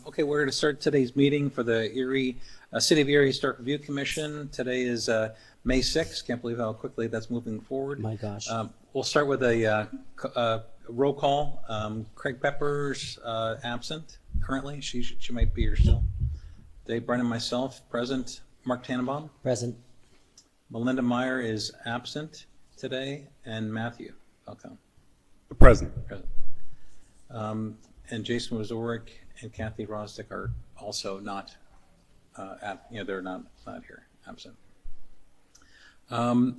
Okay, we're going to start today's meeting for the Erie City of Erie Historic Review Commission. Today is May 6th. Can't believe how quickly that's moving forward. My gosh. We'll start with a roll call. Craig Peppers absent currently. She might be here still. Dave Brennan, myself, present. Mark Tannenbaum. Present. Melinda Meyer is absent today, and Matthew Falcone. Present. Present. And Jason Wazorek and Kathy Rosdick are also not, they're not here, absent.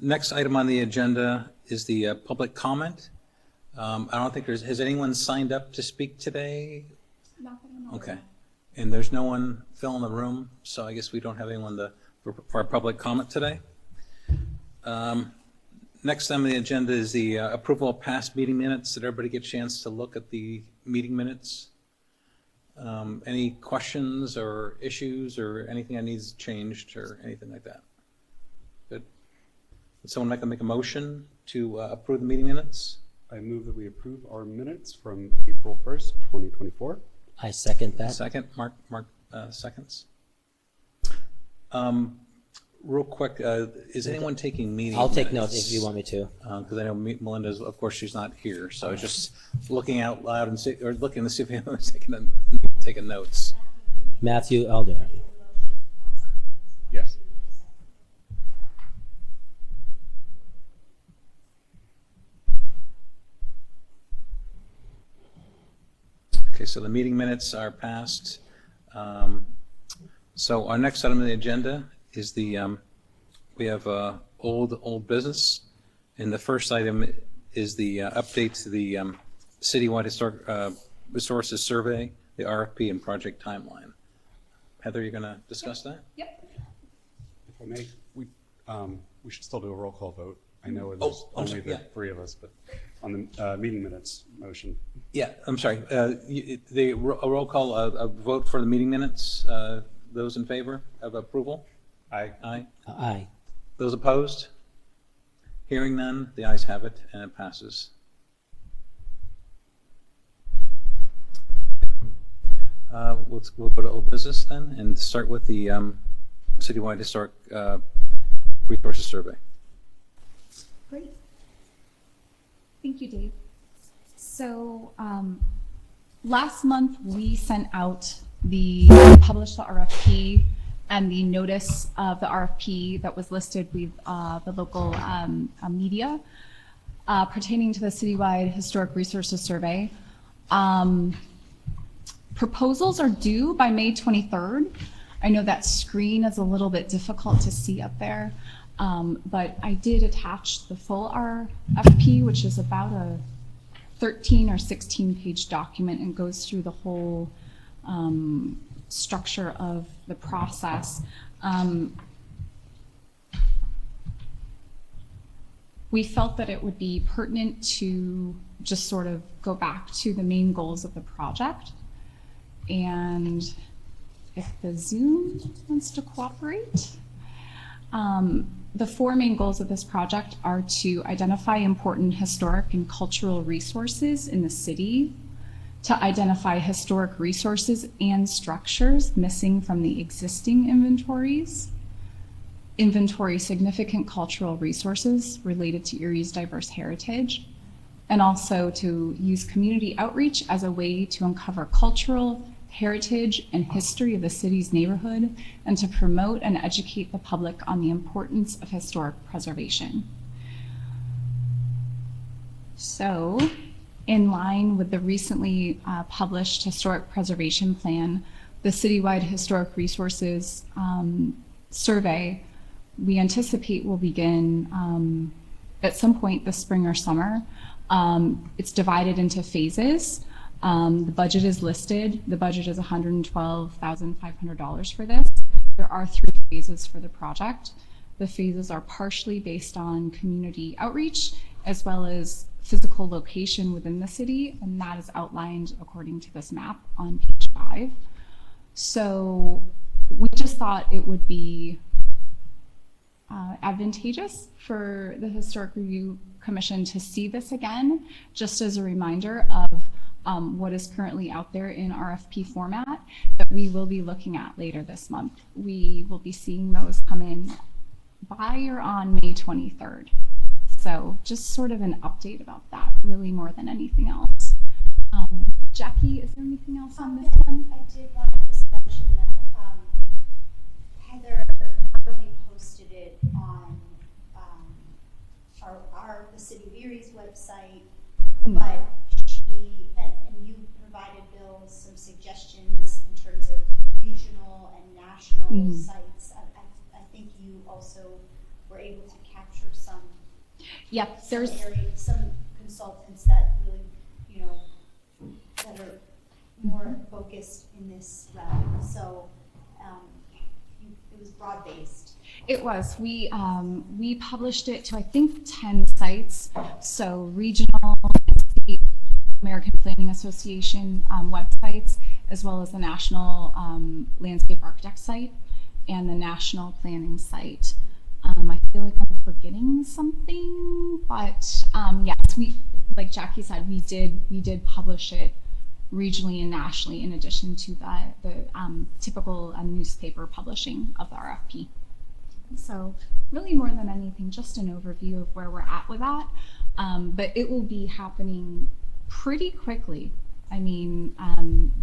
Next item on the agenda is the public comment. I don't think has anyone signed up to speak today? Not that I'm aware. Okay. And there's no one filling the room, so I guess we don't have anyone for our public comment today. Next on the agenda is the approval of past meeting minutes. Did everybody get a chance to look at the meeting minutes? Any questions or issues or anything that needs changed or anything like that? Good. Would someone make a motion to approve the meeting minutes? I move that we approve our minutes from April 1st, 2024. I second that. Second, Mark seconds. Real quick, is anyone taking meeting I'll take minutes? notes if you want me to. Because I know Melinda's, of course, she's not here, so just looking out loud and looking to see if anyone's taking notes. Matthew Elder. Yes. Okay, so the meeting minutes are passed. So our next item on the agenda is we have old business, and the first item is the update to the citywide historic resources survey, the RFP and project timeline. Heather, you're going to discuss that? Yep. If I may, we should still do a roll call vote. I know there's only the three of us, but on the meeting minutes motion. Yeah, I'm sorry. A roll call, a vote for the meeting minutes. Those in favor of approval? Aye. Aye. Aye. Those opposed? Hearing none, the ayes have it, and it passes. We'll go to old business then, and start with the citywide historic resources survey. Great. Thank you, Dave. So last month we published the RFP and the notice of the RFP that was listed with the local media pertaining to the citywide historic resources survey. Proposals are due by May 23rd. I know that screen is a little bit difficult to see up there, but I did attach the full RFP, which is about a 13 or 16 page document and goes through the whole structure of the process. We felt that it would be pertinent to just sort of go back to the main goals of the project. And if the Zoom wants to cooperate, the four main goals of this project are to identify important historic and cultural resources in the city, to identify historic resources and structures missing from the existing inventories, inventory significant cultural resources related to Erie's diverse heritage, and also to use community outreach as a way to uncover cultural, heritage, and history of the city's neighborhood, and to promote and educate the public on the importance of historic preservation. So, in line with the recently published historic preservation plan, the citywide historic resources survey, we anticipate will begin at some point this spring or summer. It's divided into phases. The budget is listed. The budget is $112,500 for this. There are 3 phases for the project. The phases are partially based on community outreach as well as physical location within the city, and that is outlined according to this map on page 5. So we just thought it would be advantageous for the Historic Review Commission to see this again, just as a reminder of what is currently out there in RFP format that we will be looking at later this month. We will be seeing those come in by or on May 23rd. So just sort of an update about that, really more than anything else. Jackie, is there anything else on this one? I did want to just mention that Heather not only posted it on the City of Erie's website, but she and you provided Bill some suggestions in terms of regional and national sites. I think you also were able to capture some. Yep, Some consultants that really, that are more focused in this realm. So it was broad-based. it was. We published it to I think 10 sites. So regional, state, American Planning Association websites, as well as the National Landscape Architect site and the National Planning site. I feel like I'm forgetting something, but yes, like Jackie said, we did publish it regionally and nationally in addition to the typical newspaper publishing of the RFP. So really more than anything, just an overview of where we're at with that. But it will be happening pretty quickly. I mean,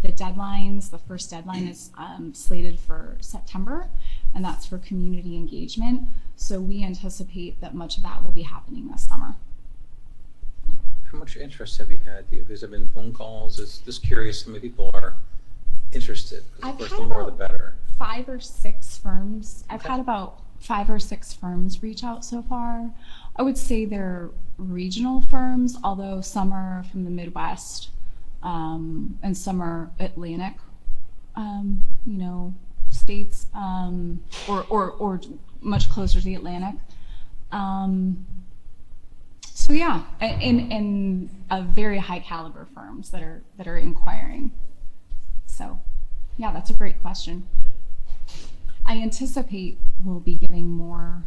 the first deadline is slated for September, and that's for community engagement. So we anticipate that much of that will be happening this summer. How much interest have you had? Has there been phone calls? Just curious how many people are interested. Of I've course, had the more the about better. 5 or 6 firms. I've Okay. had about 5 or 6 firms reach out so far. I would say they're regional firms, although some are from the Midwest, and some are Atlantic, states, or much closer to the Atlantic. So yeah, and very high caliber firms that are inquiring. So yeah, that's a great question. I anticipate we'll be getting more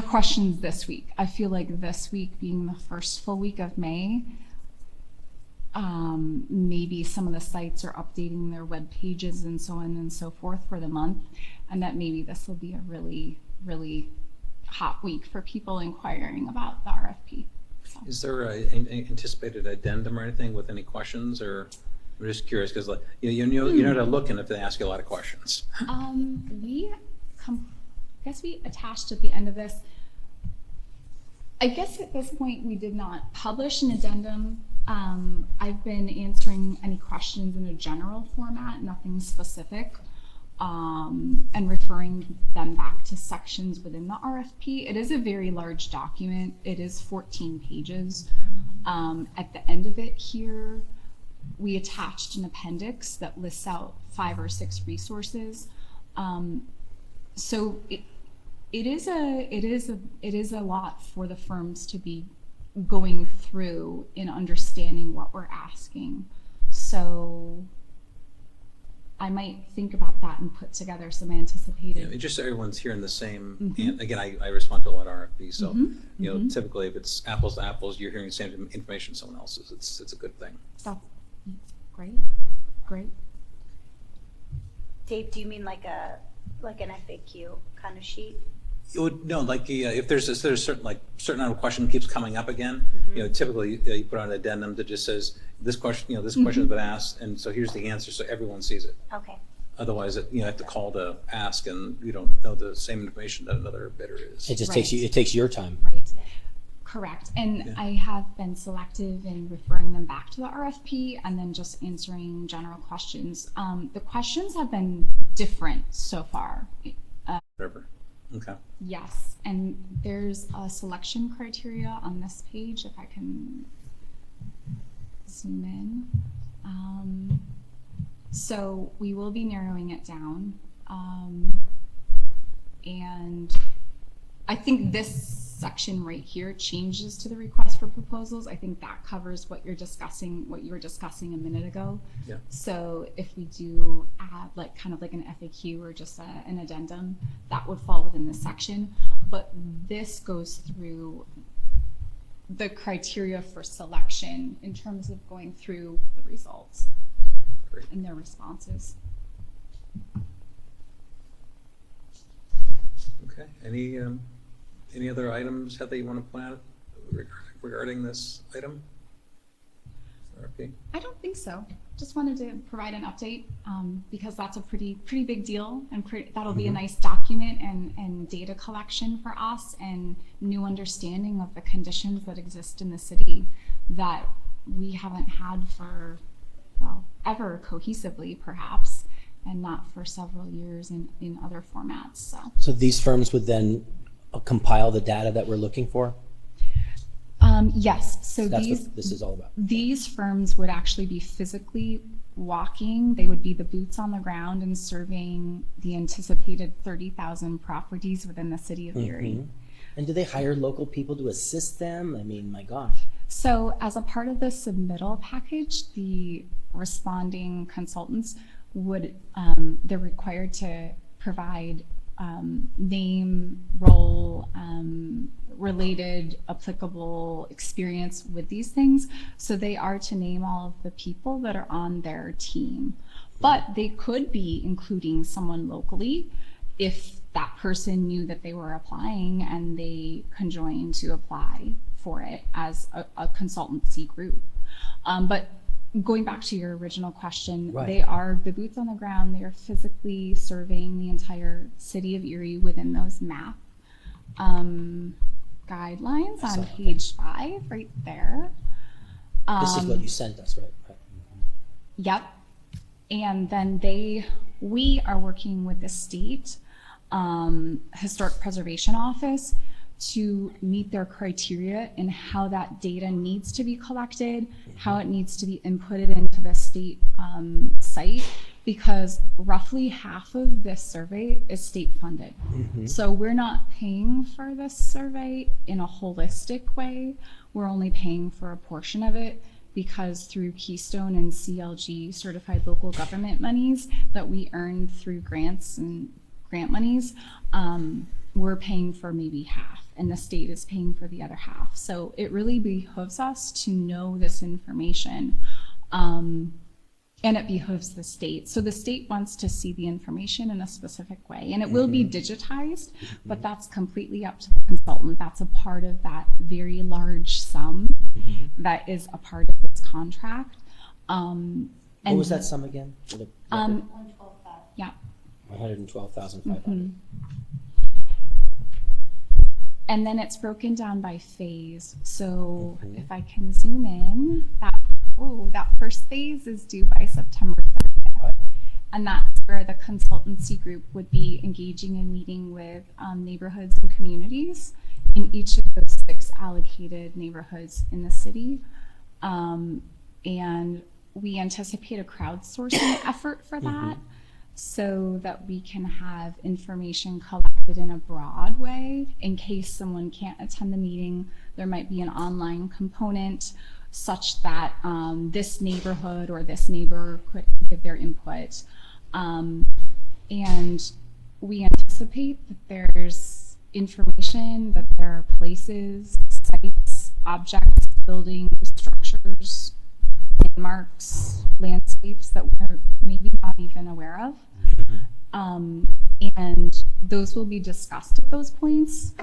questions this week. I feel like this week being the first full week of May, maybe some of the sites are updating their web pages and so on and so forth for the month, and that maybe this will be a really, really hot week for people inquiring about the RFP. So. Is there an anticipated addendum or anything with any questions, or I'm just curious because you know to look in if they ask you a lot of questions. I guess we attached at the end of this. I guess at this point we did not publish an addendum. I've been answering any questions in a general format, nothing specific, and referring them back to sections within the RFP. It is a very large document. It is 14 pages. At the end of it here, we attached an appendix that lists out 5 or 6 resources. So it is a lot for the firms to be going through in understanding what we're asking. So I might think about that and put together some anticipated. Yeah, just so everyone's hearing the same. And again, I respond to a lot of RFPs, so typically if it's apples to apples, you're hearing the same information someone else's. It's a good thing. That's great. Dave, do you mean like an FAQ kind of sheet? It would if there's a certain amount of question keeps coming up again, typically you put on an addendum that just says this question, this question has been asked, and so here's the answer, so everyone sees it. Okay. Otherwise, you have to call to ask, and you don't know the same information that another bidder is. It just Right. takes your time. Right. Correct. And I have been selective in referring them back to the RFP and then just answering general questions. The questions have been different so far. Whatever. Okay. Yes, and there's a selection criteria on this page, if I can zoom in. So we will be narrowing it down. And I think this section right here changes to the request for proposals. I think that covers what you were discussing a minute ago. Yeah. So if we do add kind of like an FAQ or just an addendum, that would fall within this section. But this goes through the criteria for selection in terms of going through the results Great. and their responses. Okay, any other items, Heather, you want to point out regarding this item? RFP? I don't think so. Just wanted to provide an update because that's a pretty big deal, and that'll be a nice document and data collection for us, and new understanding of the conditions that exist in the city that we haven't had for, well, ever cohesively perhaps, and not for several years in other formats. So these firms would then compile the data that we're looking for? Yes. So That's these what this is all about. these firms would actually be physically walking. They would be the boots on the ground and surveying the anticipated 30,000 properties within the city of Erie. Mhm. And do they hire local people to assist them? I mean, my gosh. So as a part of the submittal package, the responding consultants would, they're required to provide name, role, related, applicable experience with these things. So they are to name all of the people that are on their team. But they could be including someone locally if that person knew that they were applying and they conjoined to apply for it as a consultancy group. But going back to your original question, Right. they are the boots on the ground. They are physically surveying the entire city of Erie within those map guidelines I saw on that. page 5 right there. This is what you sent us, right? Right. Yep. And then we are working with the state Historic Preservation Office to meet their criteria in how that data needs to be collected, how it needs to be inputted into the state site, because roughly half of this survey is state funded. So we're not paying for this survey in a holistic way. We're only paying for a portion of it because through Keystone and CLG certified local government monies that we earn through grants and grant monies, we're paying for maybe half and the state is paying for the other half. So it really behooves us to know this information. And it behooves the state. So the state wants to see the information in a specific way, and it will be digitized, but that's completely up to the consultant. That's a part of that very large sum that is a part of this contract. What was that sum again? For the record? 112,000. Yeah. 112,500. And then it's broken down by phase. So if I can zoom in, that first phase is due by September 30th. Right. And that's where the consultancy group would be engaging and meeting with neighborhoods and communities in each of those 6 allocated neighborhoods in the city. And we anticipate a crowdsourcing effort for that, so that we can have information collected in a broad way. In case someone can't attend the meeting, there might be an online component such that this neighborhood or this neighbor could give their input. And we anticipate that there's information, that there are places, sites, objects, buildings, structures, landmarks, landscapes that we're maybe not even aware of. And those will be discussed at those points.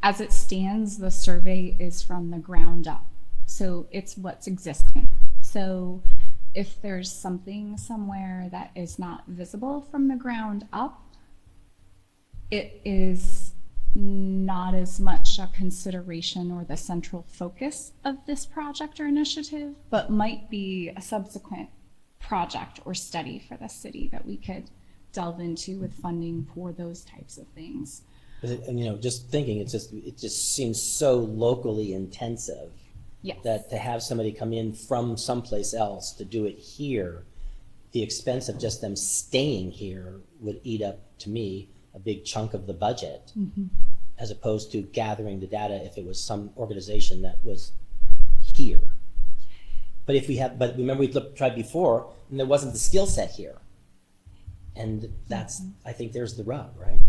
As it stands, the survey is from the ground up. So it's what's existing. So if there's something somewhere that is not visible from the ground up, it is not as much a consideration or the central focus of this project or initiative, but might be a subsequent project or study for the city that we could delve into with funding for those types of things. And just thinking, it just seems so locally intensive. Yes. That to have somebody come in from someplace else to do it here, the expense of just them staying here would eat up, to me, a big chunk of the budget, as opposed to gathering the data if it was some organization that was here. But but remember we tried before, and there wasn't the skill set here. And I think there's the rub, right?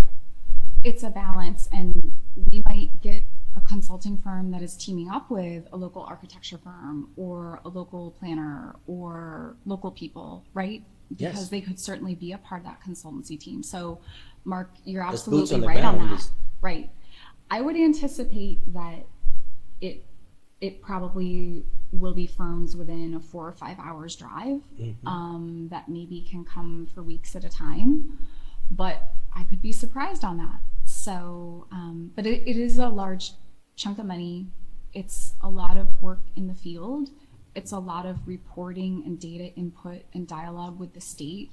It's a balance, and we might get a consulting firm that is teaming up with a local architecture firm or a local planner or local people, right? Yes. Because they could certainly be a part of that consultancy team. So, Mark, you're Those boots absolutely on the right on ground that. is- Right. I would anticipate that it probably will be firms within a 4 or 5 hours drive that maybe can come for weeks at a time, but I could be surprised on that. So, but it is a large chunk of money. It's a lot of work in the field. It's a lot of reporting and data input and dialogue with the state.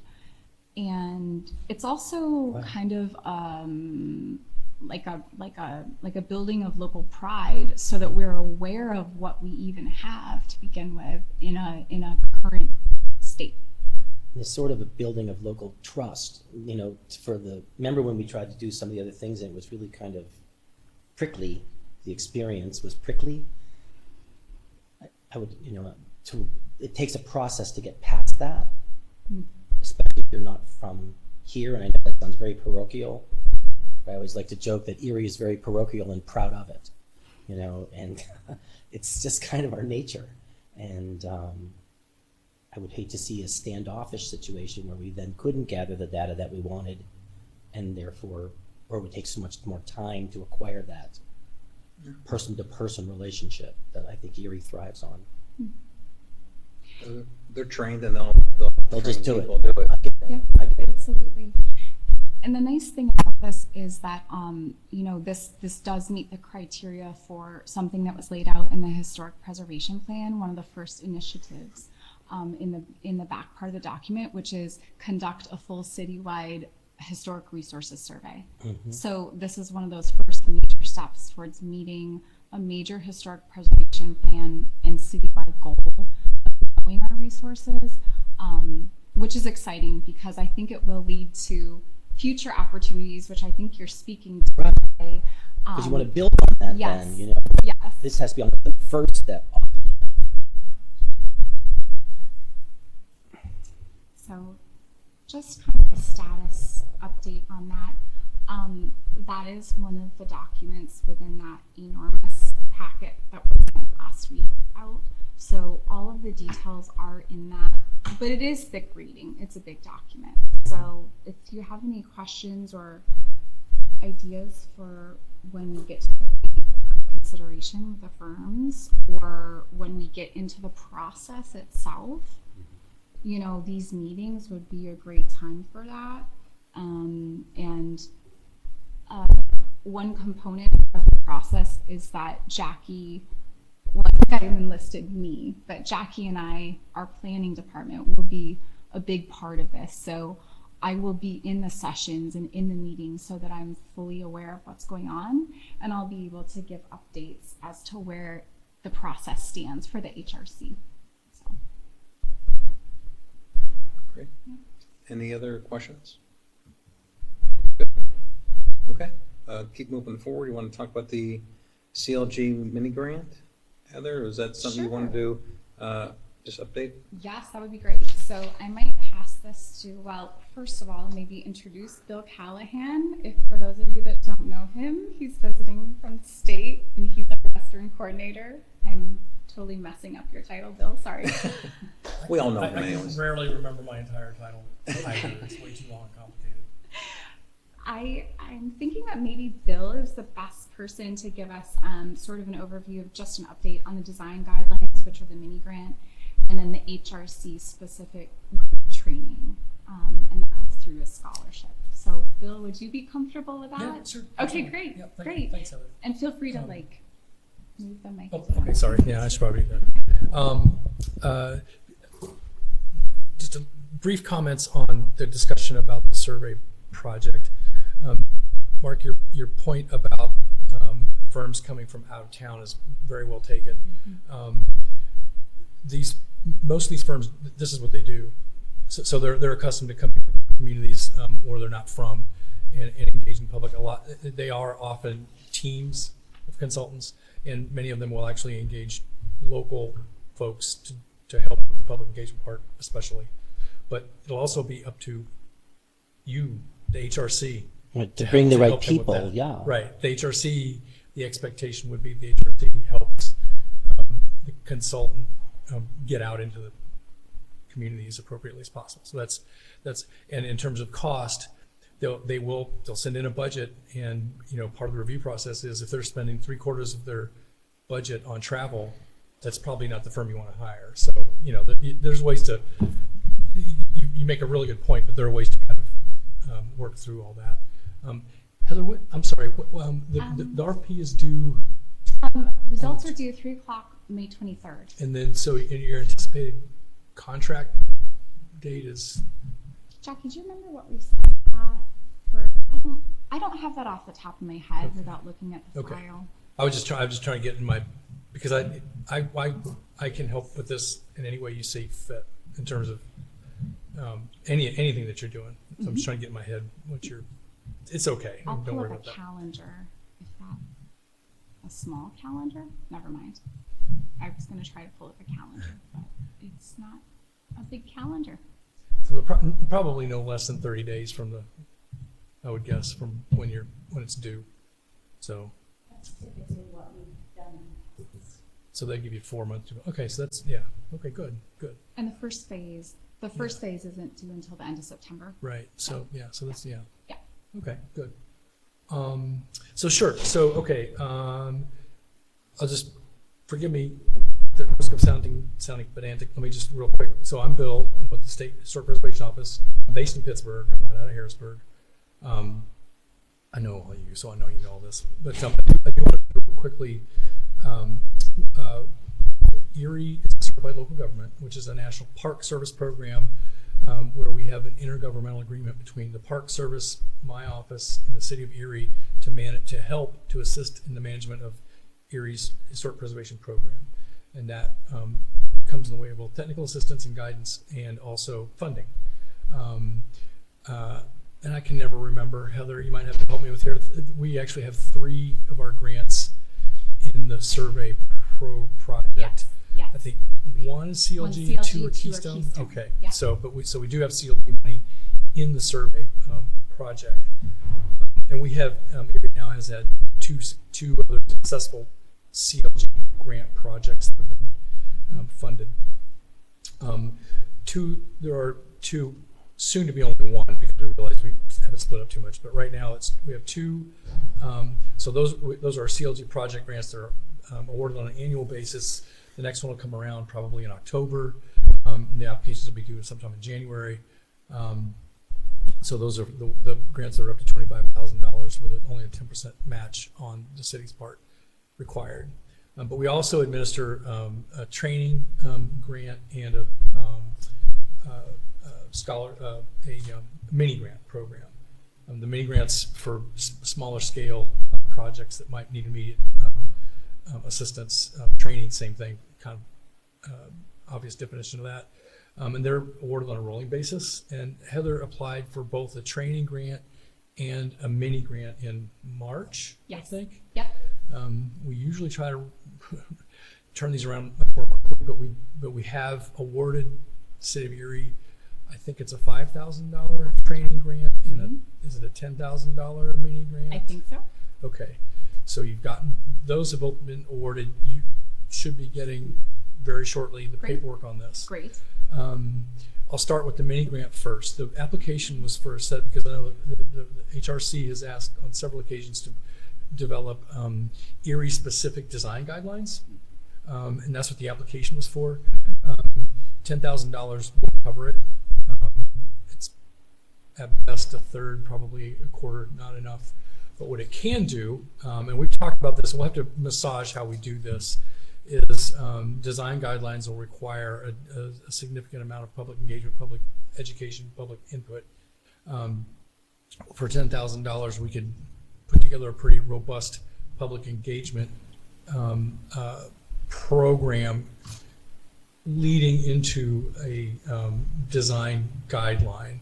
And it's also kind of like a building of local pride, so that we're aware of what we even have to begin with in a current state. It's sort of a building of local trust, you know, remember when we tried to do some of the other things and it was really kind of prickly, the experience was prickly? I would, you know, it takes a process to get past that, especially if you're not from here, and I know that sounds very parochial. I always like to joke that Erie is very parochial and proud of it, you know, and it's just kind of our nature. And I would hate to see a standoffish situation where we then couldn't gather the data that we wanted, and therefore, or it would take so much more time to acquire that person-to-person relationship that I think Erie thrives on. They're trained and they'll just train do it. people do it. I get it. Yeah, I get it. absolutely. And the nice thing about this is that, you know, this does meet the criteria for something that was laid out in the historic preservation plan, one of the first initiatives in the back part of the document, which is conduct a full citywide historic resources survey. So this is one of those first major steps towards meeting a major historic preservation plan and citywide goal of knowing our resources, which is exciting because I think it will lead to future opportunities, which I think you're speaking to Right. today. Because you want to build on that yes. then, you know. Yes. This has to be almost the first step. So just kind of a status update on that. That is one of the documents within that enormous packet that was sent last week out. So all of the details are in that, but it is thick reading. It's a big document. So if you have any questions or ideas for when we get to the point of consideration with the firms, or when we get into the process itself, you know, these meetings would be a great time for that. One component of the process is that Jackie, well, I think I enlisted me, but Jackie and I, our planning department, will be a big part of this. So I will be in the sessions and in the meetings so that I'm fully aware of what's going on, and I'll be able to give updates as to where the process stands for the HRC. So. Great. Any other questions? Good. Okay, keep moving forward. You want to talk about the CLG mini grant, Heather? Or is that something you want to do? Just update? Yes, that would be great. So I might pass this to, well, first of all, maybe introduce Bill Callahan. If for those of you that don't know him, he's visiting from the state and he's a Western coordinator. I'm totally messing up your title, Bill, sorry. We all know I the names. rarely remember my entire title. Either. It's way too long and complicated. I'm thinking that maybe Bill is the best person to give us sort of an overview of just an update on the design guidelines, which are the mini grant, and then the HRC specific group training, and that was through a scholarship. So Bill, would you be comfortable with that? Yeah, sure. Okay, great, Yeah, great. Thanks, Heather. And feel free to move the mic. Oh, okay, sorry. Yeah, I should probably do that. Just a brief comments on the discussion about the survey project. Mark, your point about firms coming from out of town is very well taken. Most of these firms, this is what they do. So they're accustomed to coming from communities where they're not from and engaging public a lot. They are often teams of consultants, and many of them will actually engage local folks to help with the public engagement part, especially. But it'll also be up to you, the HRC, To bring the right help them with people, that. yeah. Right. The HRC the expectation would be the HRC helps the consultant get out into the community as appropriately as possible. So that's and in terms of cost, they'll send in a budget, and part of the review process is if they're spending 3/4 of their budget on travel, that's probably not the firm you want to hire. So there's ways to you make a really good point, but there are ways to kind of work through all that. Heather, I'm sorry, the RFP is due, Results are due 3:00 May 23rd. and then so your anticipated contract date is, Jackie, do you remember what we said for? I don't have that off the top of my head without looking at the Okay. file. I was just trying to get in my, because I can help with this in any way you see fit in terms of anything that you're doing. So I'm just trying to get in my head what you're. It's okay. I'll Don't pull worry up a about that. calendar. If that, a small calendar? Never mind. I was going to try to pull up a calendar, but it's not a big calendar. So probably no less than 30 days from the, I would guess, from when it's due. So. That's typically what we've done. So they give you 4 months to, okay, so that's, okay, good. And the first phase isn't due until the end of September. Right, so, so that's, Yeah. okay, good. So sure, so, okay, I'll just, forgive me, the risk of sounding pedantic, let me just real quick, so I'm Bill, I'm with the State Historic Preservation Office, I'm based in Pittsburgh, I'm not out of Harrisburg. I know all you, so I know you know all this, but I do want to real quickly, Erie is served by local government, which is a National Park Service program where we have an intergovernmental agreement between the Park Service, my office, and the City of Erie to help to assist in the management of Erie's historic preservation program, and that comes in the way of both technical assistance and guidance, and also funding. And I can never remember, Heather, you might have to help me with here. We actually have 3 of our grants in the survey project. Yes. I think one is CLG, One and 2 are CLG, 2 are Keystone. Keystone. Okay, Yeah. so we do have CLG money in the survey project, and we have Erie now has had two other successful CLG grant projects that have been funded. There are 2, soon to be only 1, because we realized we haven't split up too much. But right now we have 2. So those are CLG project grants that are awarded on an annual basis. The next one will come around probably in October. The applications will be due sometime in January. So those are the grants that are up to $25,000 with only a 10% match on the city's part required. But we also administer a training grant and a mini grant program. The mini grants for smaller scale projects that might need immediate assistance. Training, same thing, kind of obvious definition of that. And they're awarded on a rolling basis. And Heather applied for both a training grant and a mini grant in March, I Yes. think. Yep. We usually try to turn these around much more quickly, but we have awarded City of Erie, I think it's a $5,000 training grant and is it a $10,000 mini grant? I think so. Okay, so those have both been awarded. You should be getting very shortly the Great. paperwork on this. Great. I'll start with the mini grant first. The application was first set because I know the HRC has asked on several occasions to develop Erie specific design guidelines. And that's what the application was for. $10,000 will cover it. It's at best a third, probably a quarter, not enough. But what it can do, and we've talked about this, and we'll have to massage how we do this, is design guidelines will require a significant amount of public engagement, public education, public input. For $10,000, we could put together a pretty robust public engagement program leading into a design guideline.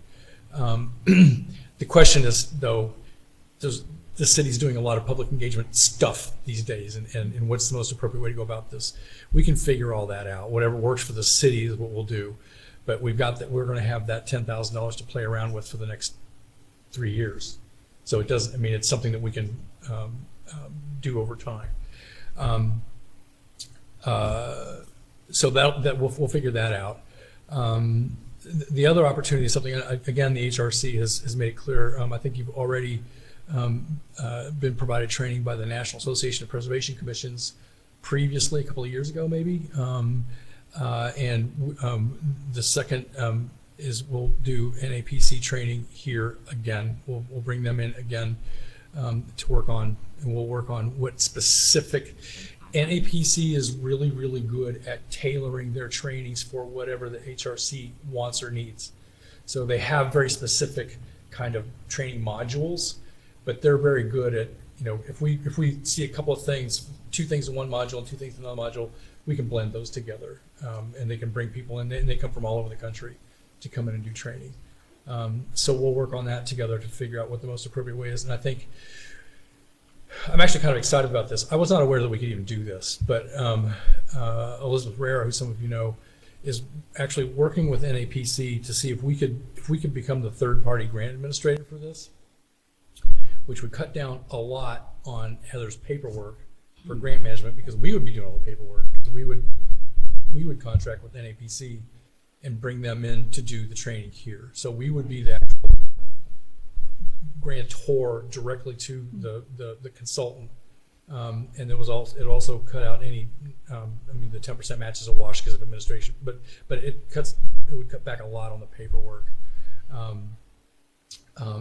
The question is, though, the city's doing a lot of public engagement stuff these days, and what's the most appropriate way to go about this? We can figure all that out. Whatever works for the city is what we'll do. But we're going to have that $10,000 to play around with for the next 3 years. So it doesn't, I mean, it's something that we can do over time. So that we'll figure that out. The other opportunity is something, again, the HRC has made it clear. I think you've already been provided training by the National Association of Preservation Commissions previously, a couple of years ago, maybe. The second is we'll do NAPC training here again. We'll bring them in again to work on, and we'll work on what specific. NAPC is really, really good at tailoring their trainings for whatever the HRC wants or needs. So they have very specific kind of training modules, but they're very good at, if we see a couple of things, 2 things in one module and 2 things in another module, we can blend those together. And they can bring people in, and they come from all over the country to come in and do training. So we'll work on that together to figure out what the most appropriate way is. And I think I'm actually kind of excited about this. I was not aware that we could even do this, but Elizabeth Rara, who some of you know, is actually working with NAPC to see if we could become the third-party grant administrator for this, which would cut down a lot on Heather's paperwork for grant management, because we would be doing all the paperwork. We would contract with NAPC and bring them in to do the training here. So we would be the actual grantor directly to the consultant. And it also cut out any, the 10% match is a wash because of administration, but it would cut back a lot on the paperwork.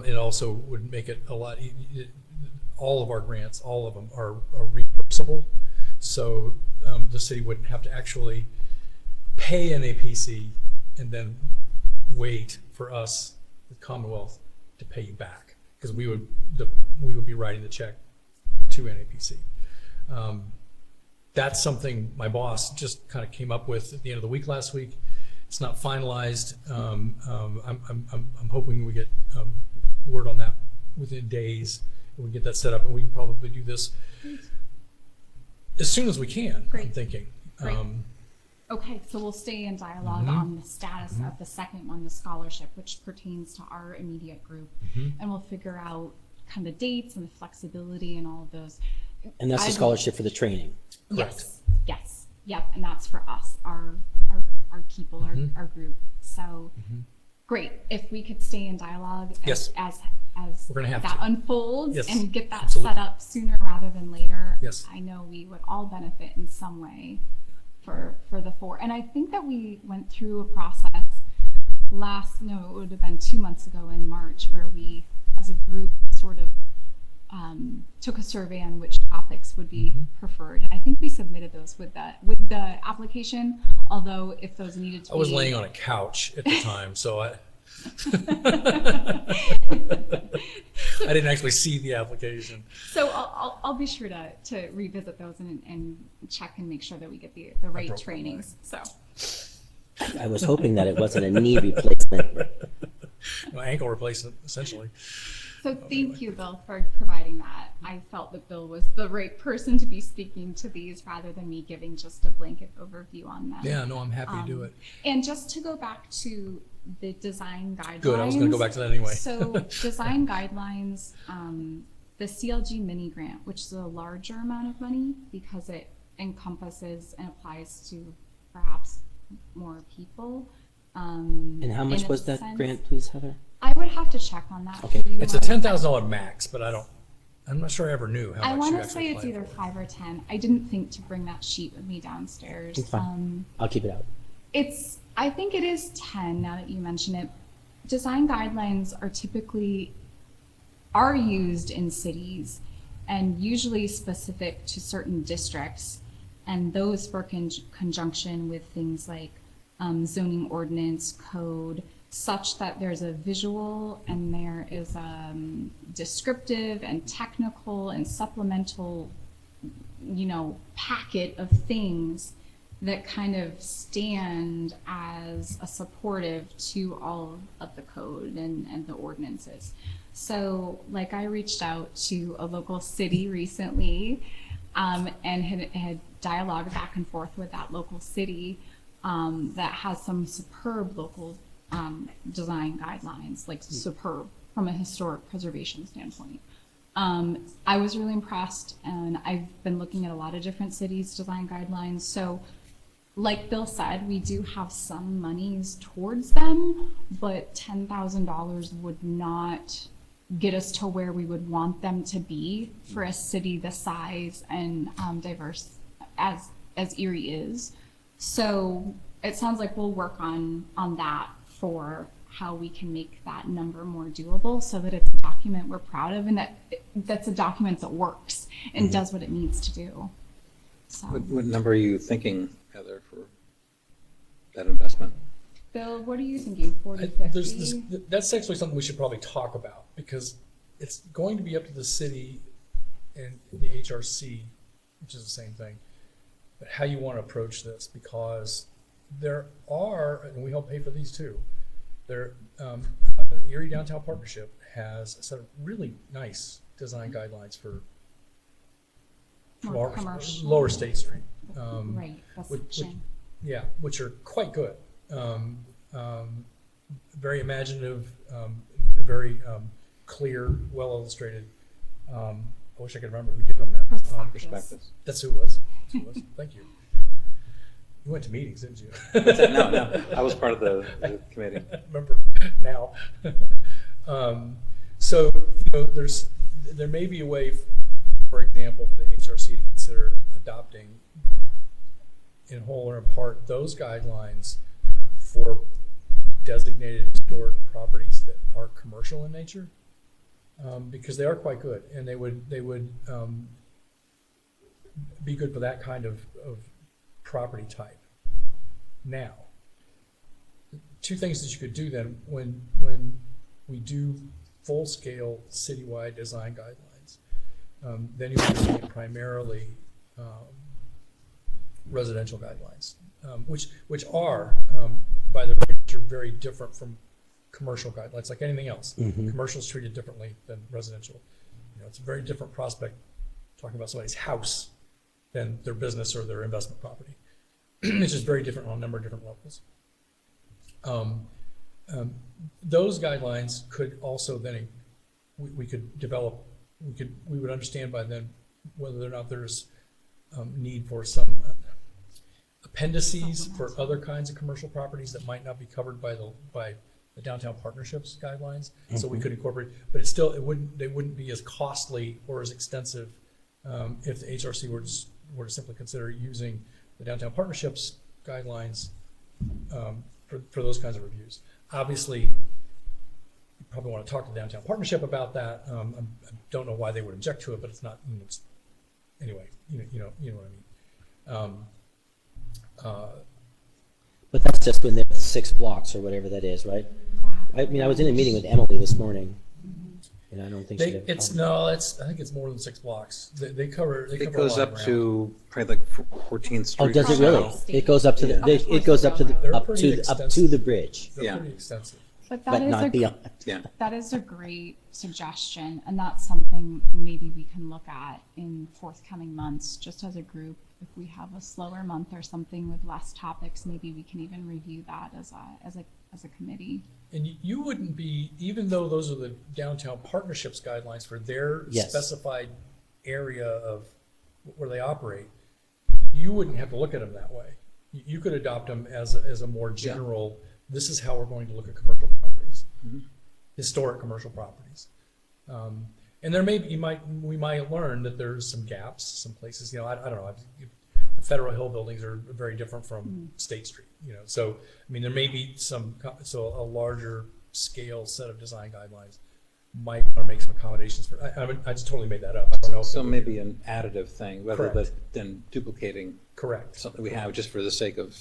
It also would make it a lot, all of our grants, all of them are reimbursable. So the city wouldn't have to actually pay NAPC and then wait for us, the Commonwealth, to pay you back, because we would be writing the check to NAPC. That's something my boss just kind of came up with at the end of the week last week. It's not finalized. I'm hoping we get word on that within days, and we get that set up, and we can probably do this as soon as we can. Great. I'm thinking. Great. Okay, so we'll stay in dialogue on the status of the second one, the scholarship, which pertains to our immediate group. And we'll figure out kind of dates and the flexibility and all of those. And that's the scholarship for the training. Yes, yes, yep, and that's for us, our people, our group. So, great, if we could stay in dialogue Yes. as We're gonna have that to. unfolds Yes, and get that absolutely. set up sooner rather than later. Yes. I know we would all benefit in some way for the 4. And I think that we went through a process it would have been 2 months ago in March, where we as a group sort of took a survey on which topics would be preferred. And I think we submitted those with the application, although if those needed to be. I was laying on a couch at the time, so I didn't actually see the application. So I'll be sure to revisit those and check and make sure that we get the right broke my trainings. So I was hoping that it wasn't a knee replacement. No, ankle replacement, essentially. So thank you, Bill, for providing that. I felt that Bill was the right person to be speaking to these rather than me giving just a blanket overview on them. Yeah, no, I'm happy to do it. And just to go back to the design guidelines. Good, I was going to go back to that anyway. So design guidelines, the CLG mini grant, which is a larger amount of money because it encompasses and applies to perhaps more people. And how much in a was that sense. grant, please, Heather? I would have to check on that. Okay. for you. It's a $10,000 max, but I'm not sure I ever knew how I much want you to say actually it's applied either for. 5 or 10. I didn't think to bring that sheet with me downstairs. It's fine. I'll keep it out. I think it is 10 now that you mention it. Design guidelines are used in cities and usually specific to certain districts, and those work in conjunction with things like zoning ordinance, code, such that there's a visual and there is a descriptive and technical and supplemental, packet of things that kind of stand as a supportive to all of the code and the ordinances. So like I reached out to a local city recently and had dialogue back and forth with that local city that has some superb local design guidelines, like superb from a historic preservation standpoint. I was really impressed, and I've been looking at a lot of different cities' design guidelines. So, like Bill said, we do have some monies towards them, but $10,000 would not get us to where we would want them to be for a city the size and diverse as Erie is. So it sounds like we'll work on that for how we can make that number more doable so that it's a document we're proud of and that's a document that works and does what it needs to do. So, What number are you thinking, Heather, for that investment? Bill, what are you thinking, 40, There's 50? that's actually something we should probably talk about, because it's going to be up to the city and the HRC, which is the same thing, but how you want to approach this, because there are, and we help pay for these too, the Erie Downtown Partnership has a set of really nice design guidelines for More commercial. Lower State Street. Right, that's the which- shame. Yeah, which are quite good. Very imaginative, very clear, well illustrated. I wish I could remember who did them now. Perspectives. That's who it was. That's who it was. Thank you. You went to meetings, didn't you? No, I was part of the committee. Remember now. So, there may be a way, for example, for the HRC to consider adopting in whole or in part those guidelines for designated historic properties that are commercial in nature, because they are quite good, and they would be good for that kind of property type. Now, two things that you could do then when we do full-scale citywide design guidelines, then you're looking at primarily residential guidelines, which are by their nature very different from commercial guidelines, like anything else. Commercial is treated differently than residential. It's a very different prospect talking about somebody's house than their business or their investment property. It's just very different on a number of different levels. Those guidelines could also then, we could develop, we would understand by then whether or not there's need for some appendices for other kinds of commercial properties that might not be covered by the downtown partnerships guidelines. So we could incorporate, but they wouldn't be as costly or as extensive if the HRC were to simply consider using the downtown partnerships guidelines for those kinds of reviews. Obviously, you probably want to talk to the downtown partnership about that. I don't know why they would object to it, but it's not. Anyway, you know what I mean. But that's just when there's 6 blocks or whatever that is, right? I mean, I was in a meeting with Emily this morning, and I don't think she. I think it's more than 6 blocks. They cover. It goes up to probably like 14th Street. Oh, does it or really? so. It goes up to Yeah. it goes up to They're up pretty to extensive. the bridge, They're Yeah. pretty extensive. But but not beyond. Yeah. that is a great suggestion, and that's something maybe we can look at in forthcoming months, just as a group. If we have a slower month or something with less topics, maybe we can even review that as a committee. And you wouldn't be, even though those are the downtown partnerships guidelines for their Yes. specified area of where they operate, you wouldn't have to look at them that way. You could adopt them as a more general, this is how we're going to look at commercial properties, historic commercial properties. And there may be, we might learn that there's some gaps, some places, I don't know. The Federal Hill buildings are very different from State Street, So, I mean, there may be a larger scale set of design guidelines might want to make some accommodations for. I just totally made that up. I don't know. So maybe an additive thing rather Correct. than duplicating Correct. something we have just for the sake of,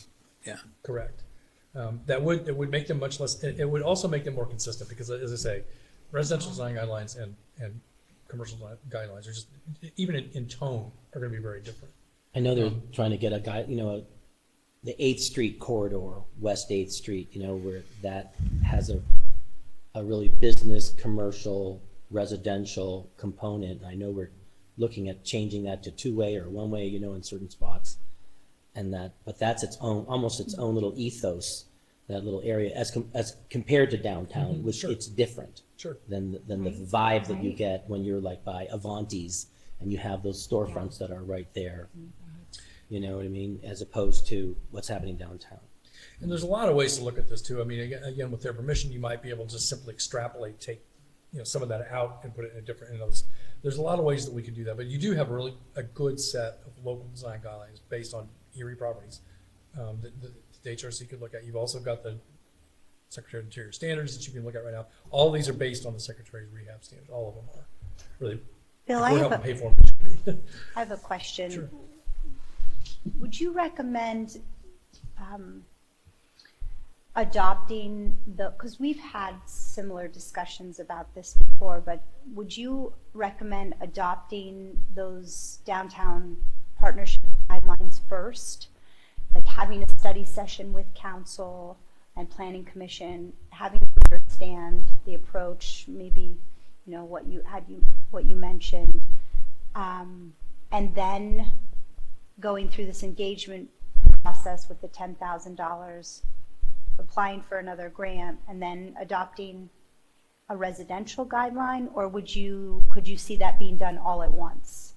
Correct. It would make them much less. It would also make them more consistent because, as I say, residential design guidelines and commercial design guidelines are just, even in tone, are going to be very different. I know they're trying to get a guy, the 8th Street corridor, West 8th Street, where that has a really business, commercial, residential component. I know we're looking at changing that to 2-way or 1-way, in certain spots. But that's almost its own little ethos that little area as compared to downtown, which sure. it's different Sure. than the vibe that you get when you're like by Avanti's and you have those storefronts that are right there. You know what I mean? As opposed to what's happening downtown. And there's a lot of ways to look at this too. I mean, again, with their permission, you might be able to just simply extrapolate, take, some of that out and put it in a different, there's a lot of ways that we could do that, but you do have a good set of local design guidelines based on Erie properties, that the HRC could look at. You've also got the Secretary of Interior standards that you can look at right now. All these are based on the Secretary's rehab standards. All of them are. Really, Bill, if I we're have helping a, pay for them, it should be. I have a question. Sure. Would you recommend adopting because we've had similar discussions about this before, but would you recommend adopting those downtown partnership guidelines first? Like having a study session with council and planning commission, having them understand the approach, maybe, what you mentioned, and then going through this engagement process with the $10,000, applying for another grant, and then adopting a residential guideline, or could you see that being done all at once?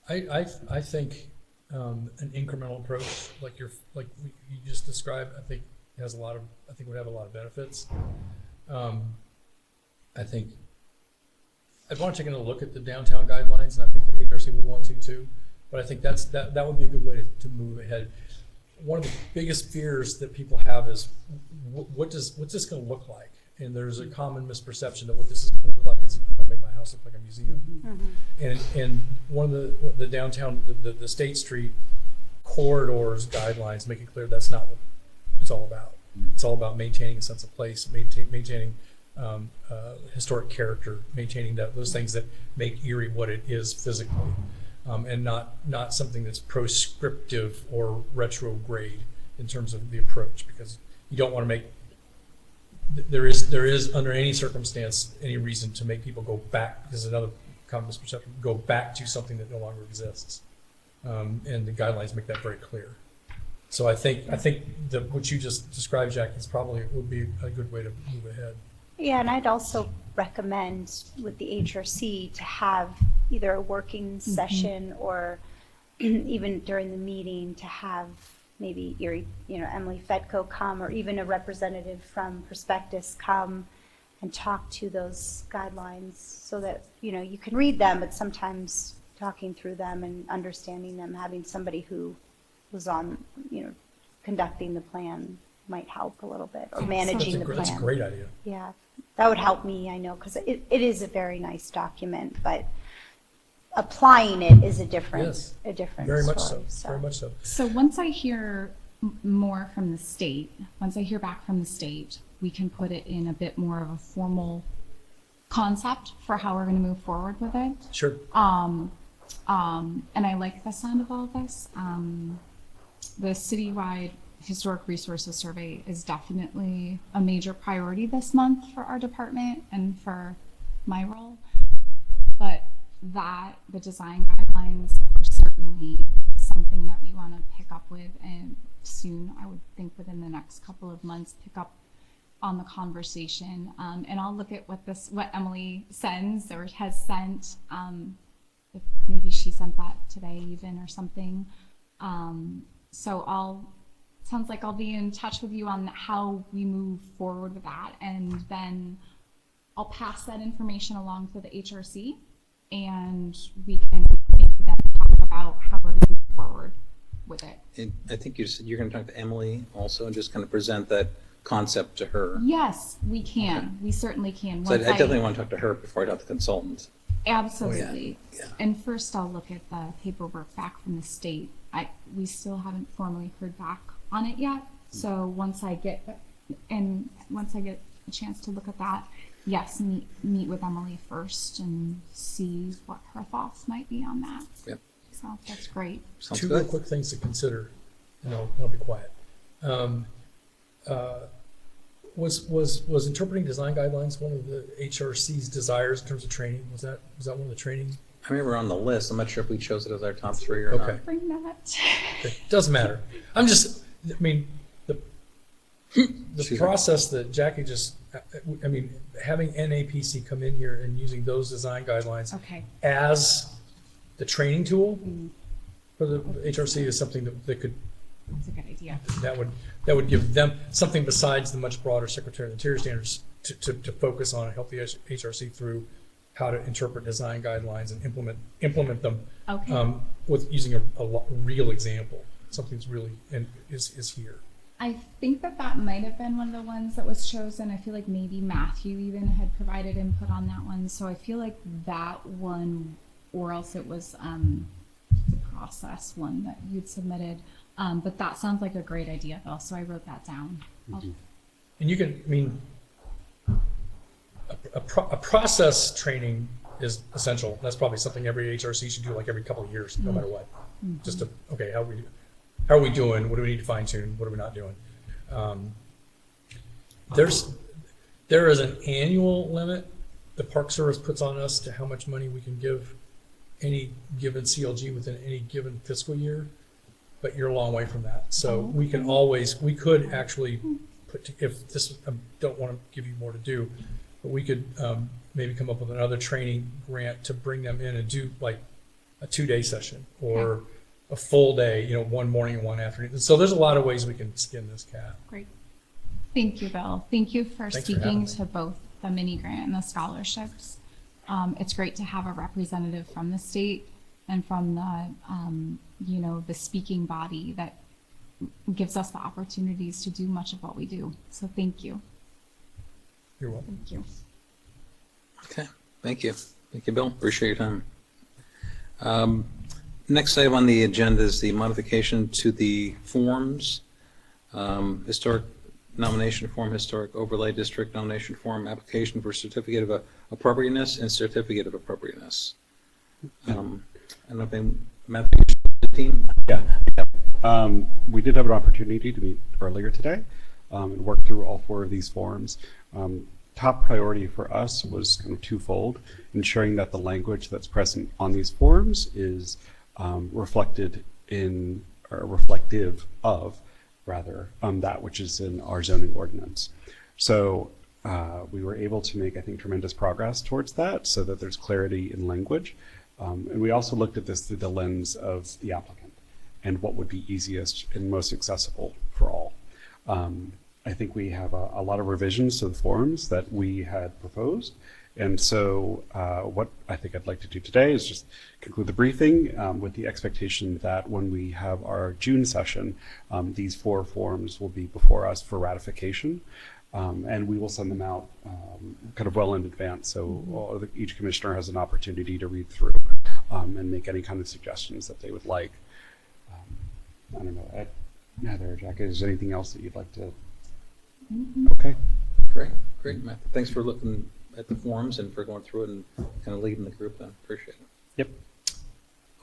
I think an incremental approach, like you just described, I think would have a lot of benefits. I think I'd want to take a look at the downtown guidelines, and I think the HRC would want to too. But I think that would be a good way to move ahead. One of the biggest fears that people have is what's this going to look like? And there's a common misperception that what this is going to look like is going to make my house look like a museum. Mm-hmm. And one of the downtown, the State Street corridors guidelines make it clear that's not what it's all about. It's all about maintaining a sense of place, maintaining historic character, maintaining those things that make Erie what it is physically, and not something that's proscriptive or retrograde in terms of the approach, because you don't want to make there is under any circumstance any reason to make people go back. This is another common misperception: go back to something that no longer exists, and the guidelines make that very clear. So I think that what you just described, Jackie, would be a good way to move ahead. Yeah, and I'd also recommend with the HRC to have either a working session or even during the meeting to have maybe Erie, Emily Fedko come, or even a representative from Prospectus come and talk to those guidelines so that, you can read them, but sometimes talking through them and understanding them, having somebody who was on, conducting the plan might help a little bit, or managing the plan. That's a great idea. Yeah, that would help me, I know, because it is a very nice document, but applying it is a different Yes, story. very much so. Very much so. So once I hear more from the state, once I hear back from the state, we can put it in a bit more of a formal concept for how we're going to move forward with it. Sure. And I like the sound of all this. The citywide historic resources survey is definitely a major priority this month for our department and for my role. But the design guidelines are certainly something that we want to pick up with, and soon, I would think within the next couple of months, pick up on the conversation. And I'll look at what Emily sends or has sent, if maybe she sent that today even or something. So sounds like I'll be in touch with you on how we move forward with that, and then I'll pass that information along to the HRC, and we can maybe then talk about how we're going to move forward with it. And I think you said you're going to talk to Emily also and just kind of present that concept to her. Yes, we can. We certainly can. So I Once definitely want to talk to her before I talk to the consultant. Absolutely. Oh, yeah. And first I'll look at the paperwork back from the state. We still haven't formally heard back on it yet. So once I get a chance to look at that, yes, meet with Emily first and see what her thoughts might be on that. Yep. So that's great. Sounds Two real good. quick things to consider, and I'll be quiet. Was interpreting design guidelines one of the HRC's desires in terms of training? Was that one of the training? I remember on the list. I'm not sure if we chose it as our top 3 or Okay. not. Bring that. Okay. Doesn't matter. The Excuse me. process that Jackie just, I mean, having NAPC come in here and using those design guidelines Okay. as the training tool for the HRC is something that could, That's a good idea. that would give them something besides the much broader Secretary of the Interior standards to focus on and help the HRC through how to interpret design guidelines and implement them Okay. with using a real example. Something that's really is here. I think that might have been one of the ones that was chosen. I feel like maybe Matthew even had provided input on that one. So I feel like that one, or else it was the process one that you'd submitted. But that sounds like a great idea, Bill. So I wrote that down. And you can, I mean, a process training is essential. That's probably something every HRC should do like every couple of years, no matter what. Just to, okay, how are we doing? What do we need to fine tune? What are we not doing? There is an annual limit the Park Service puts on us to how much money we can give any given CLG within any given fiscal year, but you're a long way from that. So we could actually if this, I don't want to give you more to do, but we could maybe come up with another training grant to bring them in and do like a 2-day session or a full day, one morning and one afternoon. So there's a lot of ways we can skin this cat. Great. Thank you, Bill. Thank you for Thanks for speaking having me. to both the mini grant and the scholarships. It's great to have a representative from the state and from the, the speaking body that gives us the opportunities to do much of what we do. So thank you. You're welcome. Thank you. Okay, thank you. Thank you, Bill. Appreciate your time. Next item on the agenda is the modification to the forms. Historic nomination form, historic overlay district nomination form, application for certificate of appropriateness and certificate of appropriateness. I don't know if Matthew, the team? Yeah. We did have an opportunity to meet earlier today and work through all 4 of these forms. Top priority for us was kind of twofold, ensuring that the language that's present on these forms is reflected in, or reflective of, rather, that which is in our zoning ordinance. So we were able to make, I think, tremendous progress towards that so that there's clarity in language. And we also looked at this through the lens of the applicant and what would be easiest and most accessible for all. I think we have a lot of revisions to the forms that we had proposed. And so what I think I'd like to do today is just conclude the briefing with the expectation that when we have our June session, these 4 forms will be before us for ratification. And we will send them out kind of well in advance. So each commissioner has an opportunity to read through and make any kind of suggestions that they would like. I don't know, Heather or Jackie, is there anything else that you'd like to? Okay. Great, Matthew. Thanks for looking at the forms and for going through it and kind of leading the group then. Appreciate it. Yep.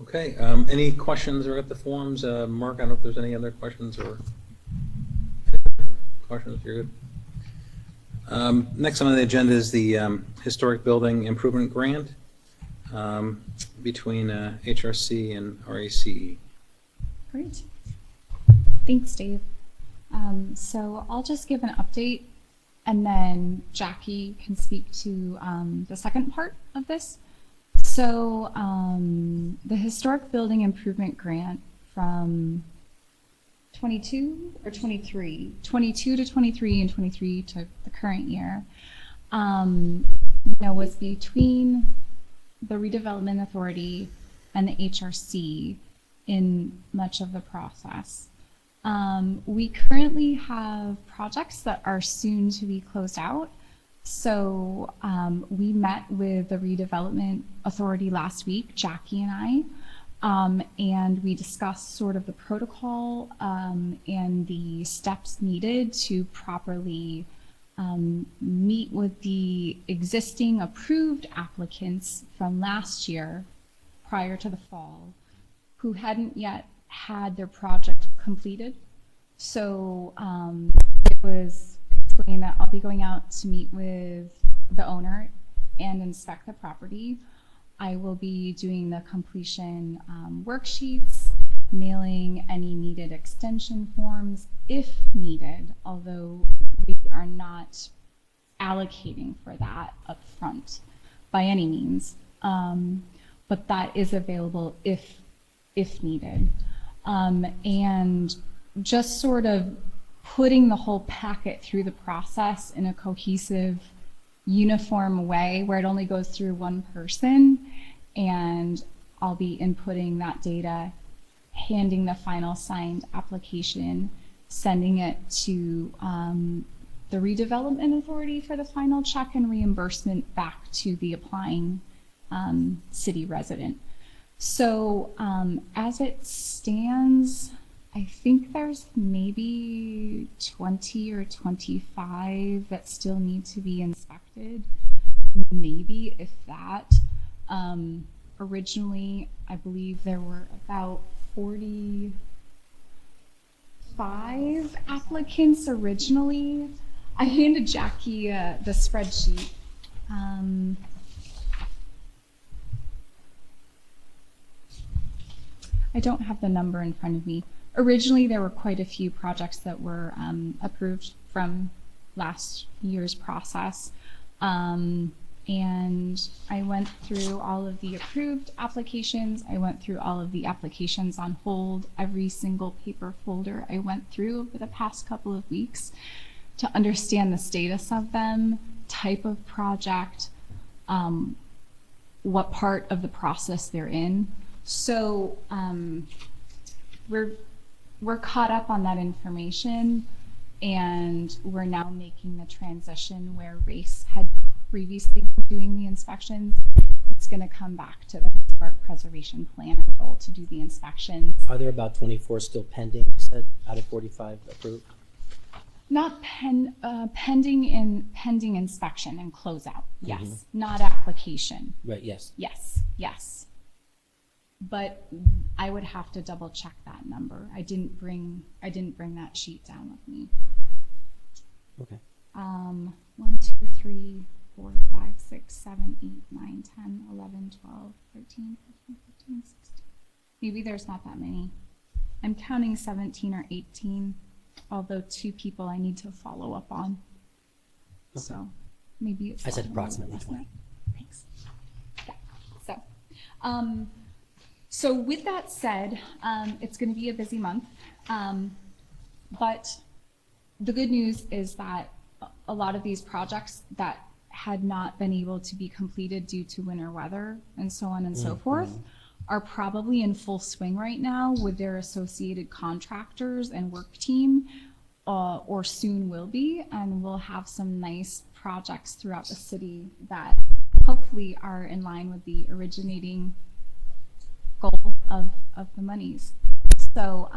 Okay, any questions or at the forms? Mark, I don't know if there's any other questions or questions. You're good. Next on the agenda is the Historic Building Improvement Grant between HRC and RACE. Great. Thanks, Dave. So I'll just give an update and then Jackie can speak to the second part of this. So the Historic Building Improvement Grant from 22 or 23, 22 to 23 and 23 to the current year, was between the Redevelopment Authority and the HRC in much of the process. We currently have projects that are soon to be closed out. So we met with the Redevelopment Authority last week, Jackie and I, and we discussed sort of the protocol and the steps needed to properly meet with the existing approved applicants from last year prior to the fall who hadn't yet had their project completed. So it was explained that I'll be going out to meet with the owner and inspect the property. I will be doing the completion worksheets mailing any needed extension forms if needed, although we are not allocating for that up front by any means. But that is available if needed. And just sort of putting the whole packet through the process in a cohesive, uniform way where it only goes through one person, and I'll be inputting that data, handing the final signed application, sending it to the redevelopment authority for the final check and reimbursement back to the applying city resident. So as it stands, I think there's maybe 20 or 25 that still need to be inspected, maybe if that. Originally, I believe there were about 45 applicants originally. I handed Jackie the spreadsheet. I don't have the number in front of me. Originally, there were quite a few projects that were approved from last year's process. And I went through all of the approved applications. I went through all of the applications on hold, every single paper folder I went through over the past couple of weeks to understand the status of them, type of project, what part of the process they're in. So we're caught up on that information, and we're now making the transition where Race had previously been doing the inspections. It's going to come back to the historic preservation plan role to do the inspections. Are there about 24 still pending, you said, out of 45 approved? Not pending inspection and closeout. Yes, not application. Right, yes. Yes. But I would have to double check that number. I didn't bring that sheet down with me. Okay. 1, 2, 3, 4, 5, 6, 7, 8, 9, 10, 11, 12, 13, 14, 15, 16. Maybe there's not that many. I'm counting 17 or 18, although 2 people I need to follow up on. Okay. So maybe it's. I said not approximately less 20. Thanks. Yeah. So with that said, it's going to be a busy month, but the good news is that a lot of these projects that had not been able to be completed due to winter weather and so on and so forth are probably in full swing right now with their associated contractors and work team, or soon will be, and we'll have some nice projects throughout the city that hopefully are in line with the originating goal of the monies. So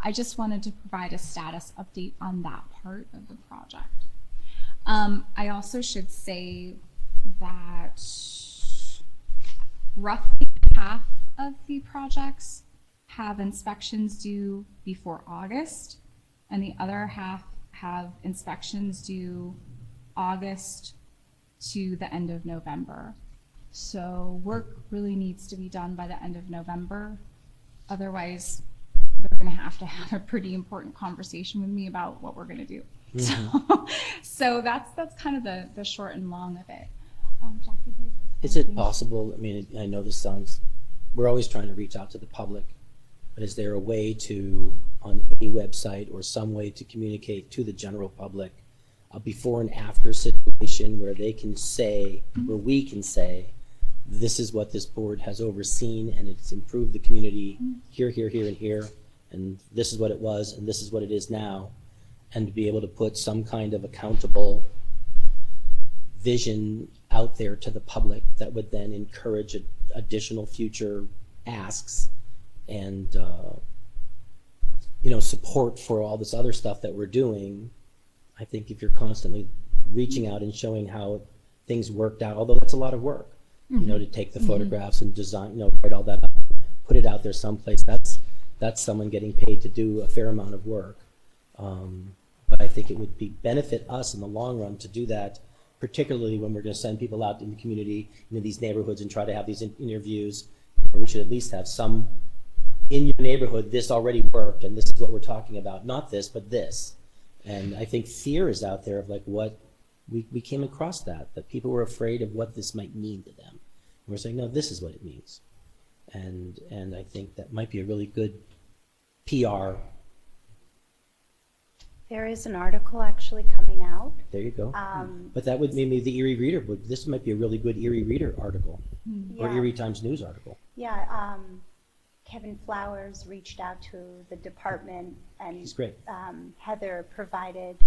I just wanted to provide a status update on that part of the project. I also should say that roughly half of the projects have inspections due before August, and the other half have inspections due August to the end of November. So work really needs to be done by the end of November. Otherwise, they're going to have a pretty important conversation with me about what we're going to do. So that's kind of the short and long of it. Jackie, Is it possible, I mean, I know this sounds, we're always trying to reach out to the public, but is there a way to, on a website or some way to communicate to the general public a before and after situation where they can say, where we can say, this is what this board has overseen and it's improved the community here, here, here, and here, and this is what it was and this is what it is now, and to be able to put some kind of accountable vision out there to the public that would then encourage additional future asks and support for all this other stuff that we're doing. I think if you're constantly reaching out and showing how things worked out, although that's a lot of work, to take the photographs and design, write all that up, put it out there someplace, that's someone getting paid to do a fair amount of work. But I think it would benefit us in the long run to do that, particularly when we're going to send people out in the community, into these neighborhoods and try to have these interviews. We should at least have some in your neighborhood, this already worked, and this is what we're talking about, not this, but this. And I think fear is out there of like what, we came across that people were afraid of what this might mean to them. We're saying, no, this is what it means. And I think that might be a really good PR. There is an article actually coming out. There you go. Um, But that would maybe the Erie Reader would, this might be a really good Erie Reader article, or yeah. Erie Times News article. Yeah, Kevin Flowers reached out to the department and He's great. Heather provided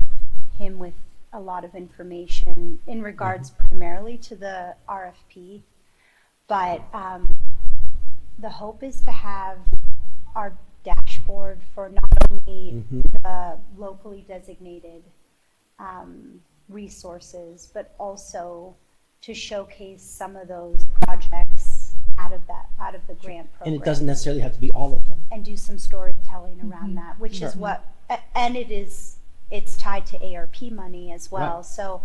him with a lot of information in regards primarily to the RFP. But the hope is to have our dashboard for not only the locally designated resources, but also to showcase some of those projects out of the grant program. And it doesn't necessarily have to be all of them. And do some storytelling around that, which is Sure. what, and it's tied to ARP money as well. Right. So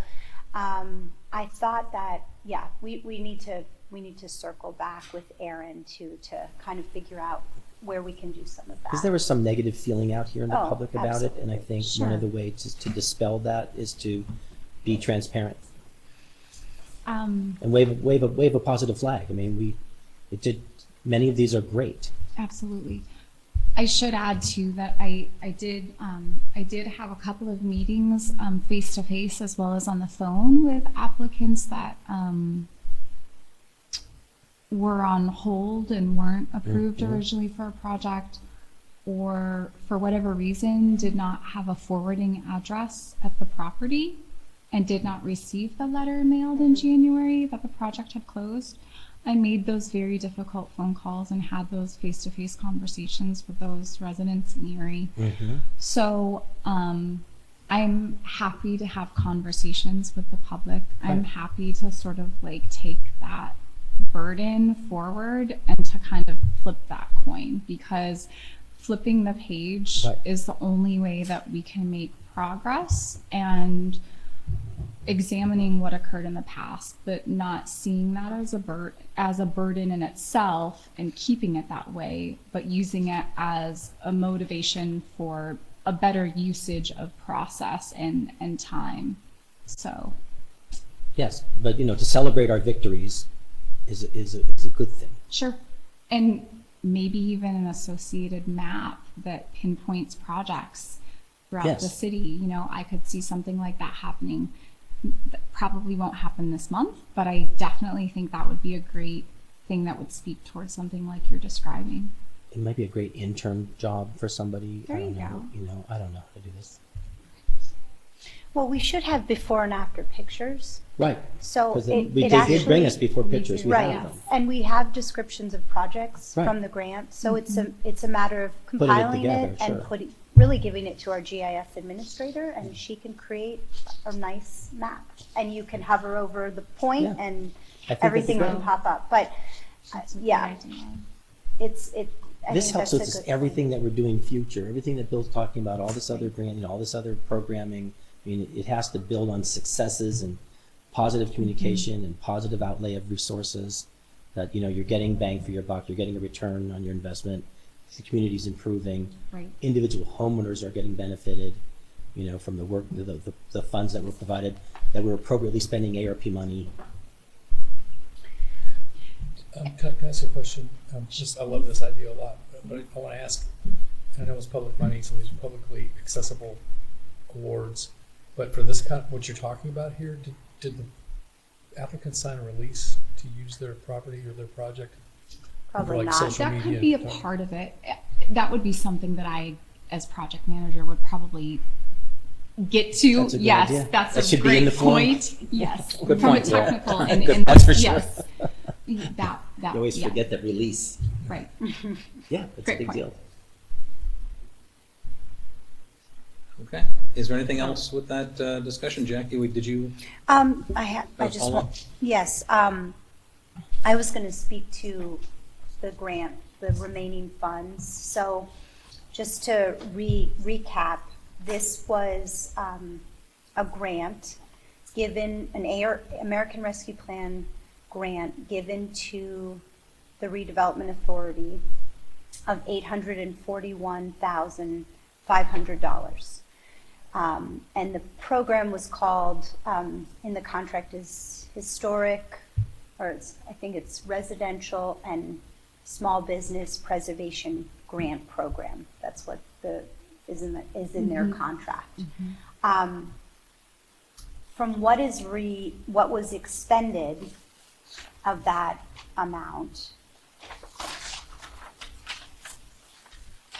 I thought that, yeah, we need to circle back with Aaron to kind of figure out where we can do some of that. Because there was some negative feeling out here in the Oh, public about it, and I think one of the ways to dispel that is to be transparent and wave a positive flag. I mean, many of these are great. Absolutely. I should add too that I did have a couple of meetings face to face as well as on the phone with applicants that were on hold and weren't approved originally for a project, or for whatever reason did not have a forwarding address at the property and did not receive the letter mailed in January that the project had closed. I made those very difficult phone calls and had those face-to-face conversations with those residents in Erie. So I'm happy to have conversations with the public. I'm happy to sort of like take that burden forward and to kind of flip that coin, because flipping the page Right. is the only way that we can make progress, and examining what occurred in the past, but not seeing that as a burden in itself and keeping it that way, but using it as a motivation for a better usage of process and time. So Yes, but to celebrate our victories is a good thing. sure. And maybe even an associated map that pinpoints projects throughout Yes. the city. I could see something like that happening. That probably won't happen this month, but I definitely think that would be a great thing that would speak towards something like you're describing. It might be a great intern job for somebody. There I don't you know. I don't know how to do this. Well, we should have before and after pictures. Right. So Because it they did bring actually- us before pictures. We Right, have them. and we have descriptions of projects Right. from the grant, so it's a matter of it compiling together, it and sure. really giving it to our GIS administrator, and she can create a nice map, and you can hover over the point Yeah. and I think that'd be everything great. can pop up, but That's a good yeah, idea. I This think helps that's us a with good everything that we're doing future, everything that Bill's talking about, all this other grant, all this other programming. I mean, it has to build on successes and positive communication and positive outlay of resources, that you're getting bang for your buck, you're getting a return on your investment, the community's improving, Right. individual homeowners are getting benefited, from the work, the funds that were provided, that we're appropriately spending ARP money. Can I ask you a question? I love this idea a lot, but I want to ask, I know it's public money, so these are publicly accessible awards, but for this what you're talking about here, did the applicant sign a release to use their property or their project? Probably like not. social That media could be a stuff. part of it. That would be something that I, as project manager, would probably get to. That's a good Yes, idea. that's That a should be in great the form. point. Yes, Good from point, a Laura. technical Good- that's for sure. yes, that You always yeah, forget that release. right. Yeah, it's a Great big point. deal. Okay. Is there anything else with that discussion, Jackie? Did you? I just follow want, up? yes, I was gonna speak to the grant, the remaining funds. So just to recap, this was a grant given, an American Rescue Plan grant given to the Redevelopment Authority of $841,500. And the program was called, in the contract is historic, I think it's residential and small business preservation grant program. That's what is in their contract. From what was expended of that amount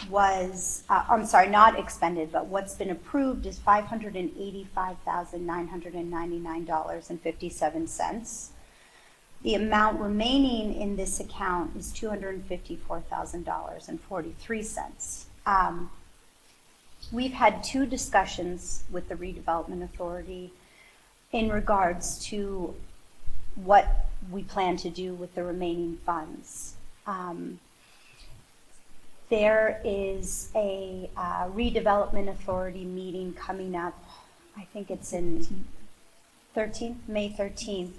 was, I'm sorry, not expended, but what's been approved is $585,999.57. The amount remaining in this account is $254,000.43. We've had 2 discussions with the redevelopment authority in regards to what we plan to do with the remaining funds. There is a redevelopment authority meeting coming up, I think it's in May 13th,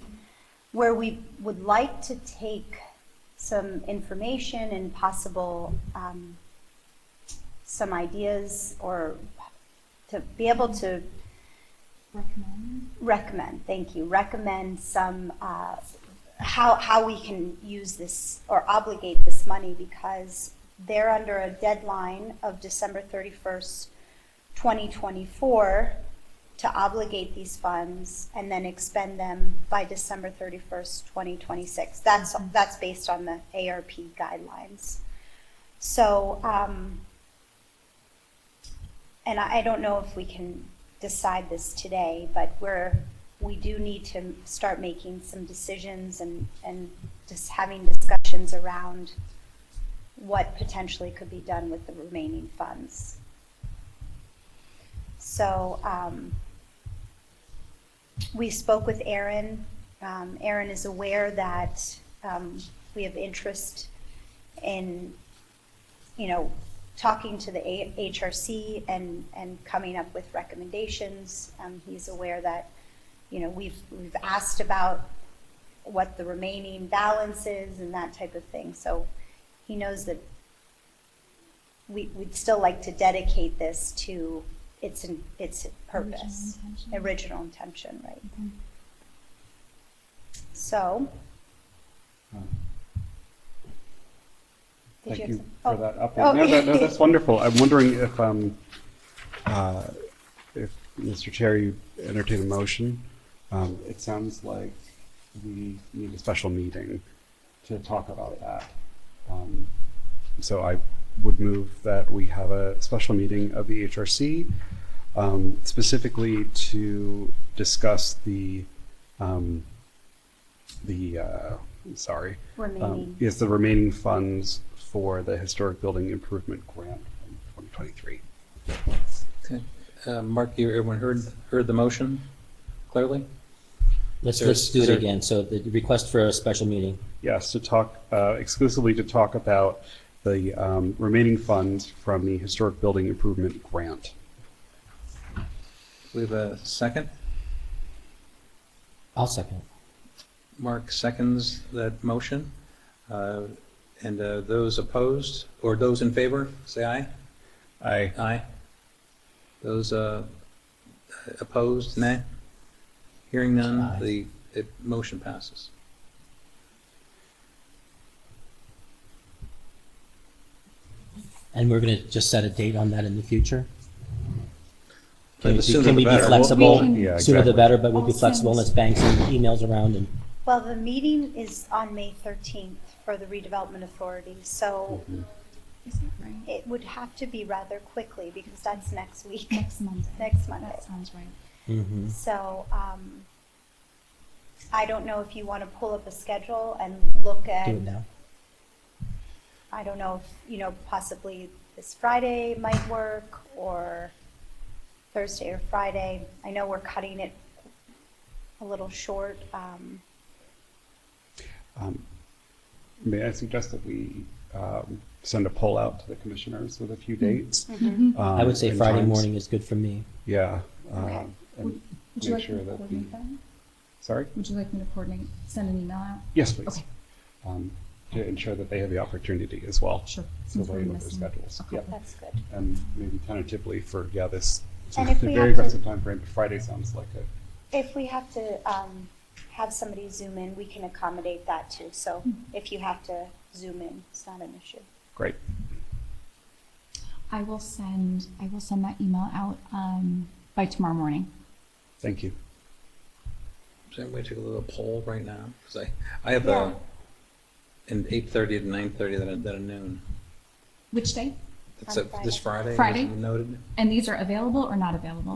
where we would like to take some information and possible some ideas, or to be able to recommend some how we can use this or obligate this money, because they're under a deadline of December 31st, 2024 to obligate these funds and then expend them by December 31st, 2026. That's based on the ARP guidelines. So, and I don't know if we can decide this today, but we do need to start making some decisions and just having discussions around what potentially could be done with the remaining funds. So we spoke with Aaron. Aaron is aware that we have interest in, talking to the HRC and coming up with recommendations. He's aware that, we've asked about what the remaining balance is and that type of thing. So he knows that we'd still like to dedicate this to its purpose, original intention, right? Mm-hmm. So, Thank did you have for that update. Oh. No, that's wonderful. I'm wondering if Mr. Chair, you entertain a motion. It sounds like we need a special meeting to talk about that. So I would move that we have a special meeting of the HRC, specifically to discuss the remaining funds for the historic building improvement grant from 2023. Okay. Mark, everyone heard the motion clearly? Let's Is do there- it again. So the request for a special meeting. Yes, to talk exclusively to talk about the remaining funds from the historic building improvement grant. We have a second. I'll second. Mark seconds that motion. And those opposed, or those in favor, say aye. Aye. Aye. Those opposed, nay. Hearing none, Aye. the motion passes. And we're going to just set a date on that in the future? The sooner Can the we be better. flexible? We can- Yeah, Sooner the exactly. better, but we'll be I'll flexible. send- Let's bang some emails around and well, the meeting is on May 13th for the redevelopment authority, so Is that right? it would have to be rather quickly because that's next week. Next Monday. Next Monday. That sounds right. mhm. So, I don't know if you want to pull up a schedule and look at, Do it now. I don't know if, possibly this Friday might work, or Thursday or Friday. I know we're cutting it a little short. May I suggest that we send a poll out to the commissioners with a few dates? I would say and Friday times? morning is good for me. Yeah. Okay. And Would you make like sure me to that we. coordinate that? Sorry? Would you like me to send an email out? Yes, please. Okay. to ensure that they have the opportunity as well. Sure. So Since we're worry about their missing schedules. a couple. Yep. That's good. And maybe tentatively for, this, it's a And if we very have to- aggressive timeframe, but Friday sounds like a, If we have to have somebody Zoom in, we can accommodate that too. So if you have to Zoom in, it's not an issue. great. I will send that email out by tomorrow morning. Thank you. Does anybody take a little poll right now? Because I have Yeah. an 8:30 to 9:30 that are noon. Which day? That's On this Friday. Friday? as you Noted. And these are available or not available?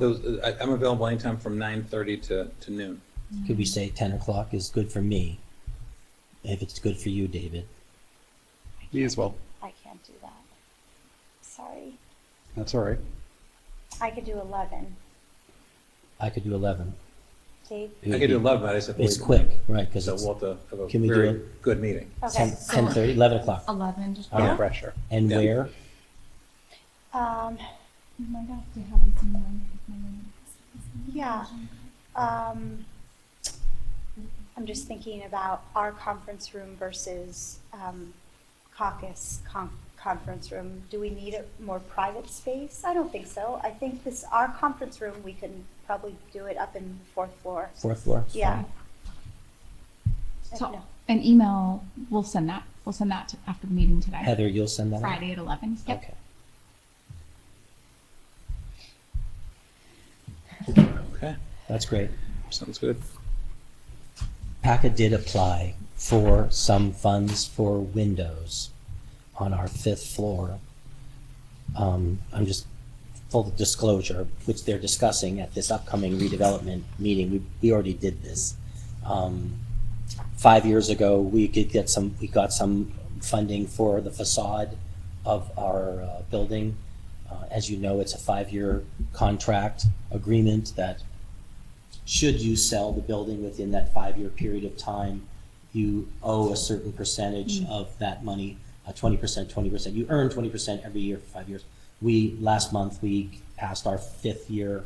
I'm available anytime from 9:30 to noon. Could we say 10 o'clock is good for me? If it's good for you, David. Me as well. I can't do that. Sorry. That's all right. I could do 11. I could do 11. Dave? It I would could do be- 11, but I said. It's quick, right, because So it's we'll have a Can we do very it? good meeting. Okay. 10:30, 11 o'clock. 11. Just All right. Pressure. And Yeah. where? You might have to have it in Yeah. I'm just thinking about our conference room versus caucus conference room. Do we need a more private space? I don't think so. I think our conference room, we can probably do it up in the fourth floor. Fourth floor? Yeah. So No. an email, we'll send that. We'll send that after the meeting today. Heather, you'll send that out? Friday at 11. Yep. Okay. Okay, That's great. sounds good. PACA did apply for some funds for windows on our 5th floor. I'm just full disclosure, which they're discussing at this upcoming redevelopment meeting. We already did this. 5 years ago, we got some funding for the facade of our building. As you know, it's a 5-year contract agreement that should you sell the building within that 5-year period of time, you owe a certain percentage of that money, 20%. You earn 20% every year for 5 years. Last month, we passed our 5th year,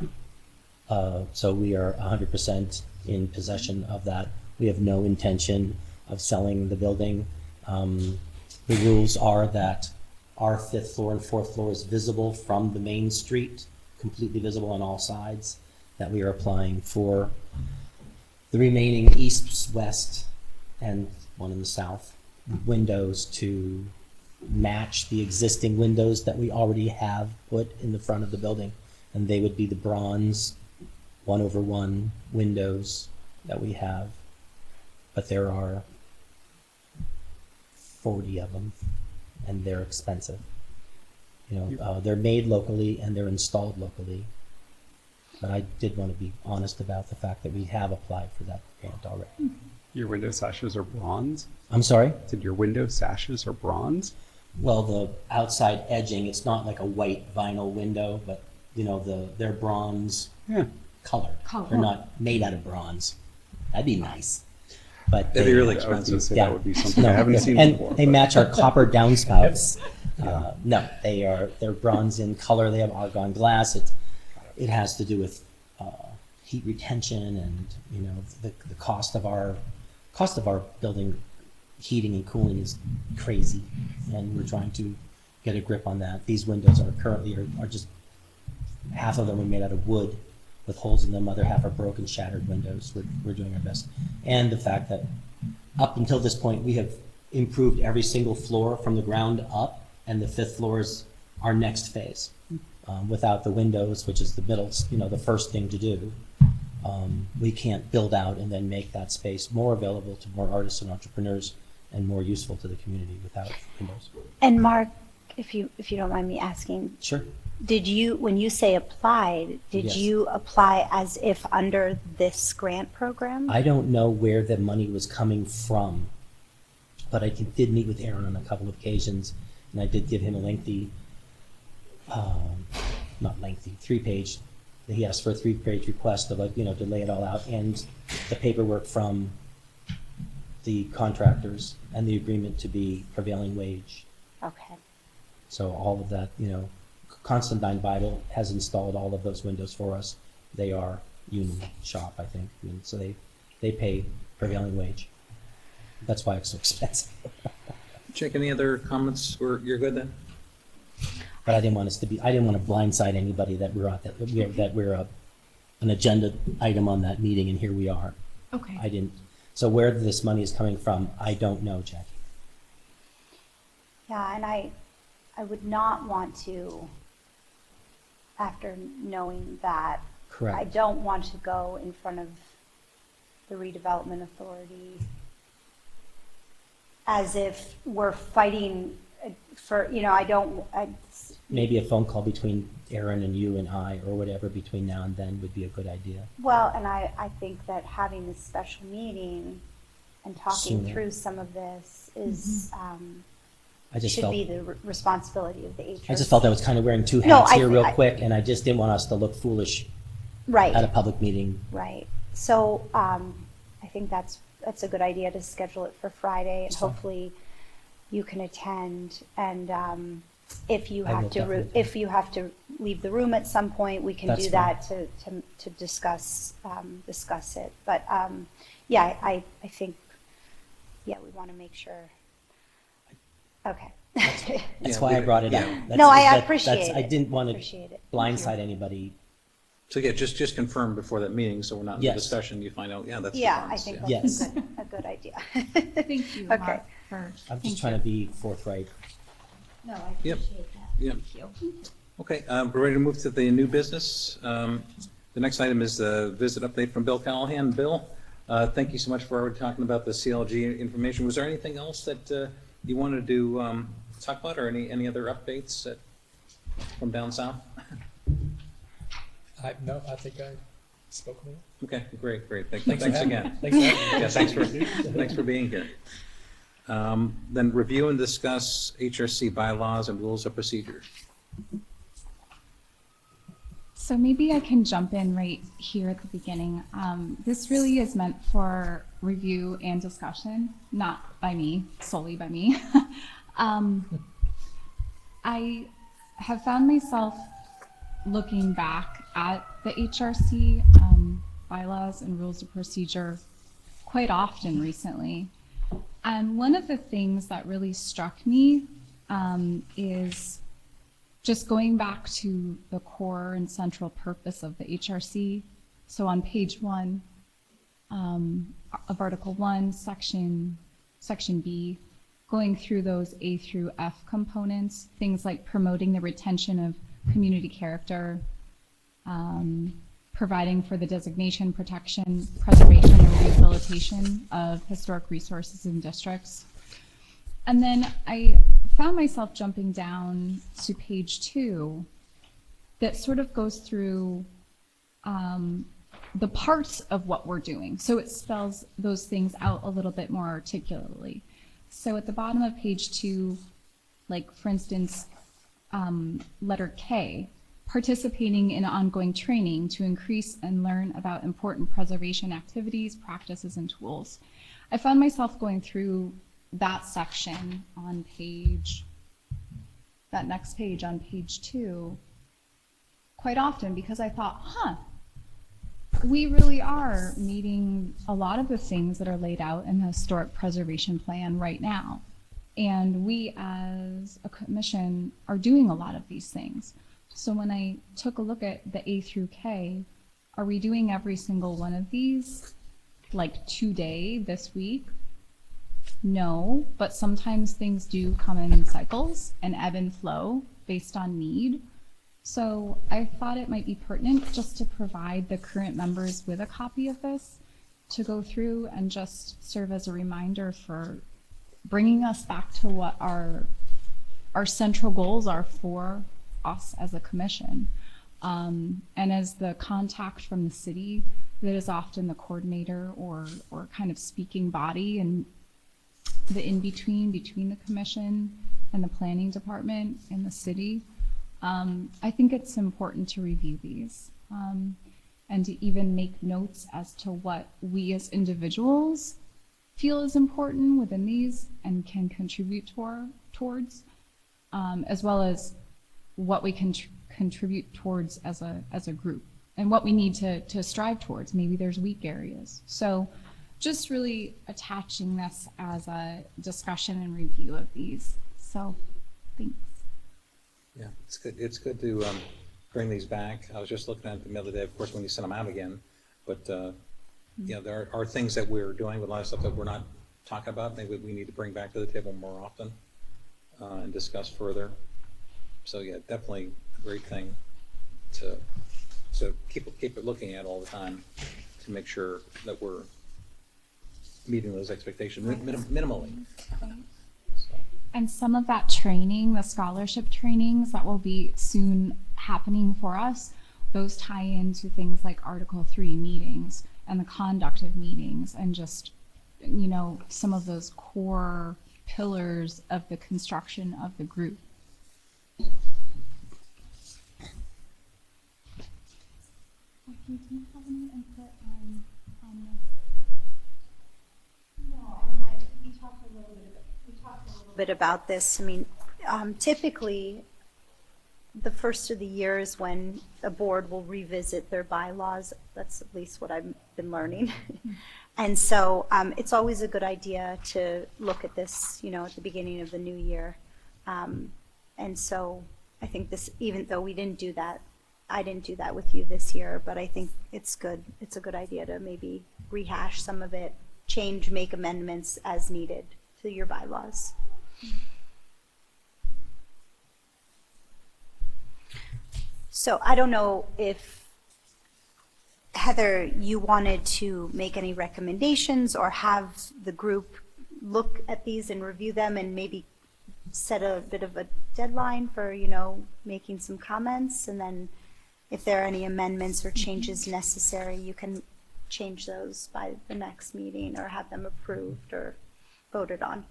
so we are 100% in possession of that. We have no intention of selling the building. The rules are that our 5th floor and 4th floor is visible from the main street, completely visible on all sides, that we are applying for the remaining east, west, and one in the south windows to match the existing windows that we already have put in the front of the building. And they would be the bronze 1/1 windows that we have. But there are 40 of them, and they're expensive. They're made locally and they're installed locally. But I did want to be honest about the fact that we have applied for that grant already. Your window sashes are bronze? I'm sorry? Did your window sashes are bronze? Well, the outside edging, it's not like a white vinyl window, but they're bronze Yeah. colored. Color. They're not made out of bronze. That'd be nice. But That'd be they- really I was gonna expensive. say Yeah. that would be something No, I haven't seen and before. they but- match our copper downspouts. No, they're bronze in color. They have argon glass. It has to do with heat retention and the cost of our building heating and cooling is crazy, and we're trying to get a grip on that. These windows are currently just half of them are made out of wood with holes in them. Other half are broken, shattered windows. We're doing our best, and the fact that up until this point we have improved every single floor from the ground up, and the 5th floor is our next phase. Without the windows, which is the middle, the first thing to do, we can't build out and then make that space more available to more artists and entrepreneurs and more useful to the community without windows. And Mark, if you don't mind me asking, Sure. when you say applied, did Yes. you apply as if under this grant program? I don't know where the money was coming from, but I did meet with Aaron on a couple of occasions, and I did give him a lengthy, not lengthy, 3-page. He asked for a 3-page request of to lay it all out, and the paperwork from the contractors and the agreement to be prevailing wage. Okay. So all of that, Constantine Vital has installed all of those windows for us. They are union shop, I think. So they pay prevailing wage. That's why it's so expensive. Check, any other comments, or you're good then? But I didn't want to blindside anybody that we're an agenda item on that meeting, and here we are. Okay. So where this money is coming from, I don't know, Jackie. Yeah, and I would not want to, after knowing that, Correct. I don't want to go in front of the redevelopment authority as if we're fighting for, Maybe a phone call between Aaron and you and I, or whatever, between now and then would be a good idea. well, and I think that having this special meeting and talking Sooner. through some of this is, I just should felt, be the responsibility of the HRC. I just felt I was kind of wearing two No, hats here real I- quick, and I just didn't want us to look foolish Right. at a public meeting. Right. So I think that's a good idea to schedule it for Friday, and hopefully you can attend. And if you I will have to definitely if you have to leave the room at some point, we can That's do that to discuss it. But yeah, I think we want to make sure. Okay. That's Yeah, why I we- brought it yeah. up. No, I That's- appreciate I it. didn't want to Appreciate it. blindside anybody. So yeah, just confirm before that meeting, so we're not in the Yes. discussion, you find out, yeah, that's the Yeah, I funds, think yeah. that's Yes. a good idea. Thank you, Okay. Mark, for. I'm thank just trying you. to be forthright. No, I Yep. appreciate that. Yep. Thank you. Okay, we're ready to move to the new business. The next item is the visit update from Bill Callahan. Bill, thank you so much for already talking about the CLG information. Was there anything else that you wanted to talk about, or any other updates from down south? No, I think I spoke with it. Okay, great. Thanks again. Thanks for having me. Yeah, thanks for being here. Then review and discuss HRC bylaws and rules of procedure. So maybe I can jump in right here at the beginning. This really is meant for review and discussion, not by me, solely by me. I have found myself looking back at the HRC bylaws and rules of procedure quite often recently. And one of the things that really struck me is just going back to the core and central purpose of the HRC. So on page 1 of Article 1, Section B, going through those A through F components, things like promoting the retention of community character, providing for the designation, protection, preservation, and rehabilitation of historic resources and districts. And then I found myself jumping down to page 2 that sort of goes through the parts of what we're doing. So it spells those things out a little bit more articulately. So at the bottom of page 2, like for instance, letter K, participating in ongoing training to increase and learn about important preservation activities, practices, and tools. I found myself going through that section on that next page on page 2 quite often, because I thought, we really are meeting a lot of the things that are laid out in the Historic Preservation Plan right now. And we as a commission are doing a lot of these things. So when I took a look at the A through K, are we doing every single one of these like today, this week? No, but sometimes things do come in cycles and ebb and flow based on need. So I thought it might be pertinent just to provide the current members with a copy of this to go through and just serve as a reminder for bringing us back to what our central goals are for us as a commission. And as the contact from the city, that is often the coordinator or kind of speaking body and the in-between between the commission and the planning department and the city. I think it's important to review these and to even make notes as to what we as individuals feel is important within these and can contribute towards, as well as what we can contribute towards as a group and what we need to strive towards. Maybe there's weak areas. So just really attaching this as a discussion and review of these. So, thanks. Yeah, it's good. It's good to bring these back. I was just looking at them the other day, of course, when you send them out again. But, you know, there are things that we're doing with a lot of stuff that we're not talking about. Maybe we need to bring back to the table more often and discuss further. So, yeah, definitely a great thing to keep it looking at all the time to make sure that we're meeting those expectations minimally. So. And some of that training, the scholarship trainings that will be soon happening for us, those tie into things like Article 3 meetings and the conduct of meetings and just, you know, some of those core pillars of the construction of the group. Do you have any input on this? No, I mean, we talked a little bit about this. I mean, typically, the first of the year is when a board will revisit their bylaws. That's at least what I've been learning. And so it's always a good idea to look at this, you know, at the beginning of the new year. And so I think this, even though we didn't do that, I didn't do that with you this year, but I think it's good. It's a good idea to maybe rehash some of it, change, make amendments as needed to your bylaws. So I don't know if, Heather, you wanted to make any recommendations or have the group look at these and review them and maybe set a bit of a deadline for, you know, making some comments, and then if there are any amendments or changes necessary, you can change those by the next meeting or have them approved or voted on.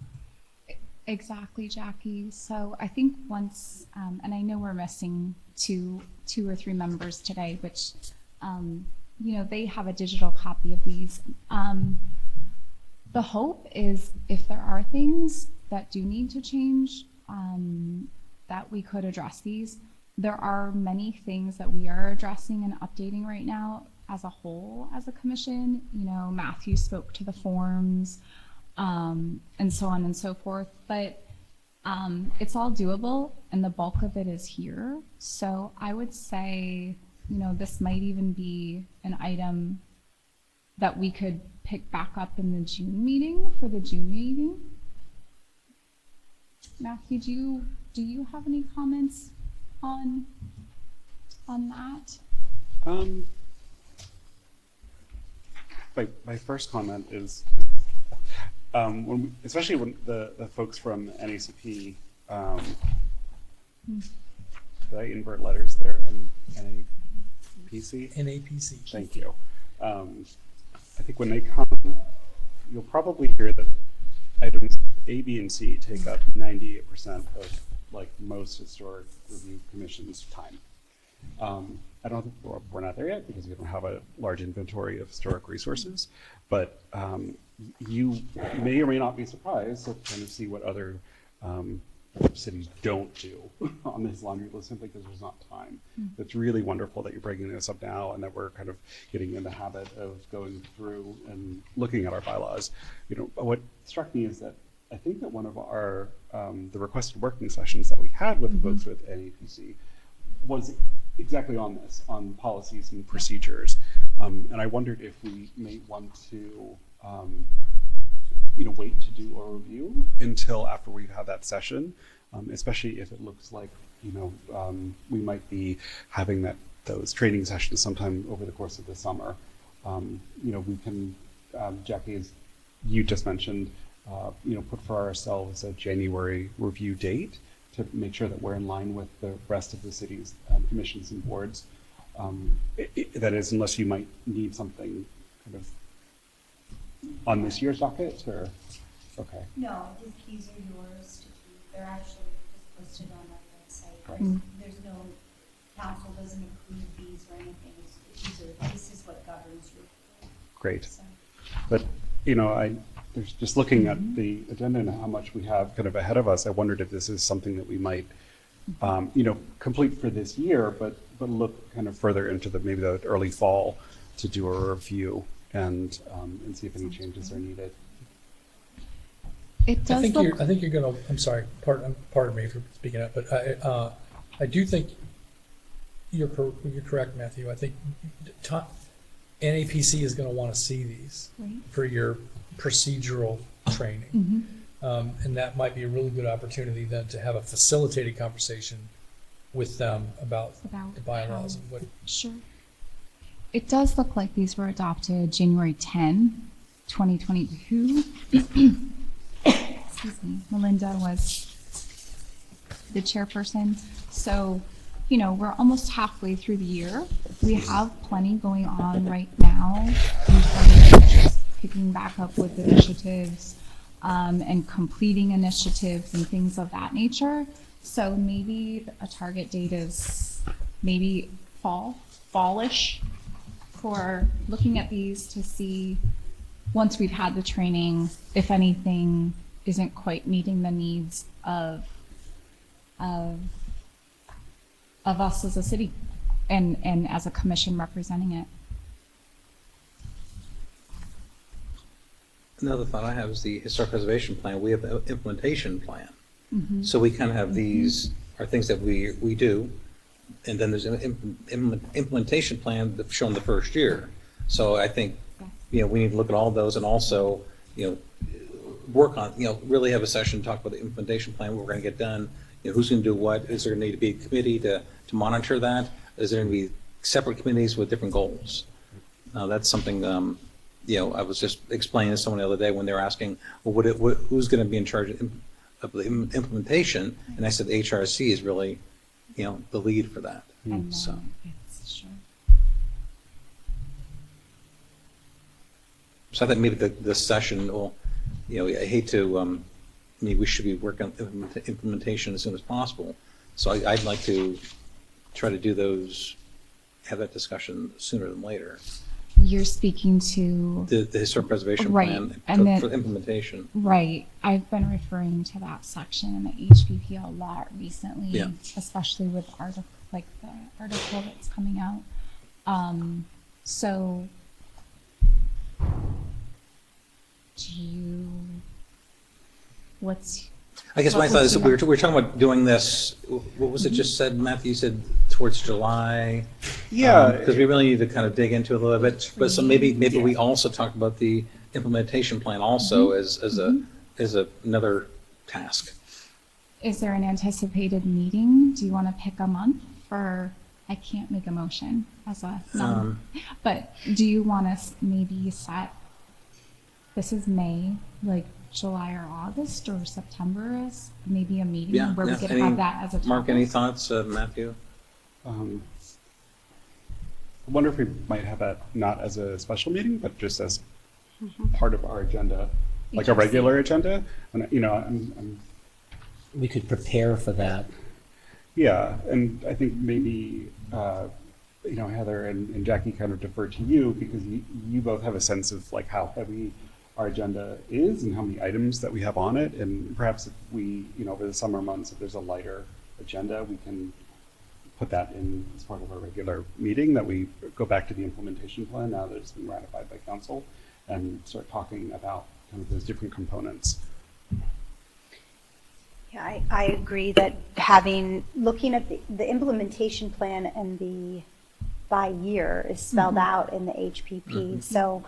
Exactly, Jackie. So I think once, and I know we're missing two or three members today, which, you know, they have a digital copy of these. The hope is if there are things that do need to change, that we could address these. There are many things that we are addressing and updating right now as a whole, as a commission. You know, Matthew spoke to the forms, and so on and so forth, but it's all doable and the bulk of it is here. So I would say, you know, this might even be an item that we could pick back up in the June meeting, for the June meeting. Matthew, do you have any comments on that? My first comment is, especially when the folks from NACP, did I invert letters there? NAPC? NAPC. Thank you. I think when they come, you'll probably hear that items A, B, and C take up 98% of like most historic review commission's time. I don't think we're not there yet because we don't have a large inventory of historic resources, but you may or may not be surprised to kind of see what other cities don't do on this laundry list simply because there's not time. It's really wonderful that you're bringing this up now and that we're kind of getting in the habit of going through and looking at our bylaws. You know, what struck me is that I think that one of our the requested working sessions that we had with the folks with NAPC was exactly on this, on policies and procedures. And I wondered if we may want to you know, wait to do a review until after we've had that session, especially if it looks like, you know, we might be having those training sessions sometime over the course of the summer. You know, we can, Jackie, as you just mentioned, you know, put for ourselves a January review date to make sure that we're in line with the rest of the city's commissions and boards. That is, unless you might need something kind of on this year's docket, or okay. No, I think these are yours to keep. They're actually just listed on our website. There's no, council doesn't approve these or anything. This is what governs you. Great. So. But, you know, there's just looking at the agenda and how much we have kind of ahead of us, I wondered if this is something that we might, you know, complete for this year, but look kind of further into maybe the early fall to do a review and see if any changes are needed. It I does think look, I think you're gonna, I'm sorry, pardon me for speaking up, but I do think you're correct, Matthew. I think NAPC is gonna wanna see these right. for your procedural training. And that might be a really good opportunity then to have a facilitated conversation with them about About the bylaws how- and what, Sure. It does look like these were adopted January 10, 2022. Excuse me. Melinda was the chairperson. So, you know, we're almost halfway through the year. We have plenty going on right now in terms of just picking back up with initiatives and completing initiatives and things of that nature. So maybe a target date is maybe fallish for looking at these to see, once we've had the training, if anything isn't quite meeting the needs of us as a city and as a commission representing it. Another thought I have is the historic preservation plan. We have the implementation plan. So we kind of have these are things that we do, and then there's an implementation plan that's shown the first year. So I think, you know, we need to look at all those and also, you know, work on, you know, really have a session, talk about the implementation plan, what we're going to get done, you know, who's going to do what, is there going to need to be a committee to monitor that? Is there going to be separate committees with different goals? That's something, you know, I was just explaining to someone the other day when they were asking, well, who's going to be in charge of the implementation? And I said HRC is really, you know, the lead for that. And So. it's sure. So I think maybe the session will, you know, I hate to, I mean, we should be working on implementation as soon as possible. So I'd like to try to do those, have that discussion sooner than later. You're speaking to, The historic preservation Right, plan and then- for implementation. right, I've been referring to that section in the HPP a lot recently, Yeah. especially with the article that's coming out. So what's, I guess my What thought was is, the- we were talking about doing this, what was it just said, Matthew, you said towards July? Because we really need to kind of dig into it a little bit, but so maybe we also talk about the implementation plan also as another task. is there an anticipated meeting? Do you want to pick a month for, I can't make a motion as a, but do you want us maybe set, this is May, like July or August or September is maybe a meeting Yeah, where we yeah. could Any- have that as a topic? Mark, any thoughts, Matthew? I wonder if we might have that not as a special meeting, but just as part of our agenda, like a HRC. regular agenda. And, you know, I'm We could prepare for that. yeah, and I think maybe, you know, Heather and Jackie kind of defer to you because you both have a sense of like how heavy our agenda is and how many items that we have on it. And perhaps if we, you know, over the summer months, if there's a lighter agenda, we can put that in as part of our regular meeting, that we go back to the implementation plan now that it's been ratified by council and start talking about kind of those different components. Yeah, I agree that looking at the implementation plan and the by year is spelled out in the HPP. So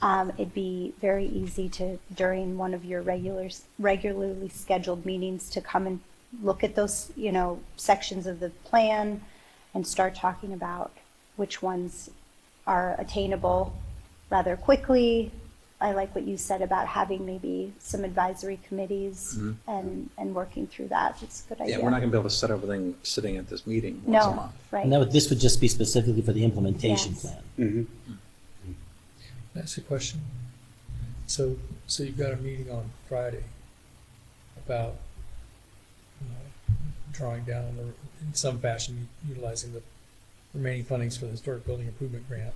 it'd be very easy to, during one of your regularly scheduled meetings, to come and look at those, you know, sections of the plan and start talking about which ones are attainable rather quickly. I like what you said about having maybe some advisory committees and working through that. It's a good idea. Yeah, we're not going to be able to set everything sitting at this meeting once a No, month. right. And this would just be specifically for the implementation Yes. plan. Mm-hmm. that's a question. So you've got a meeting on Friday about drawing down or in some fashion utilizing the remaining fundings for the historic building improvement grant.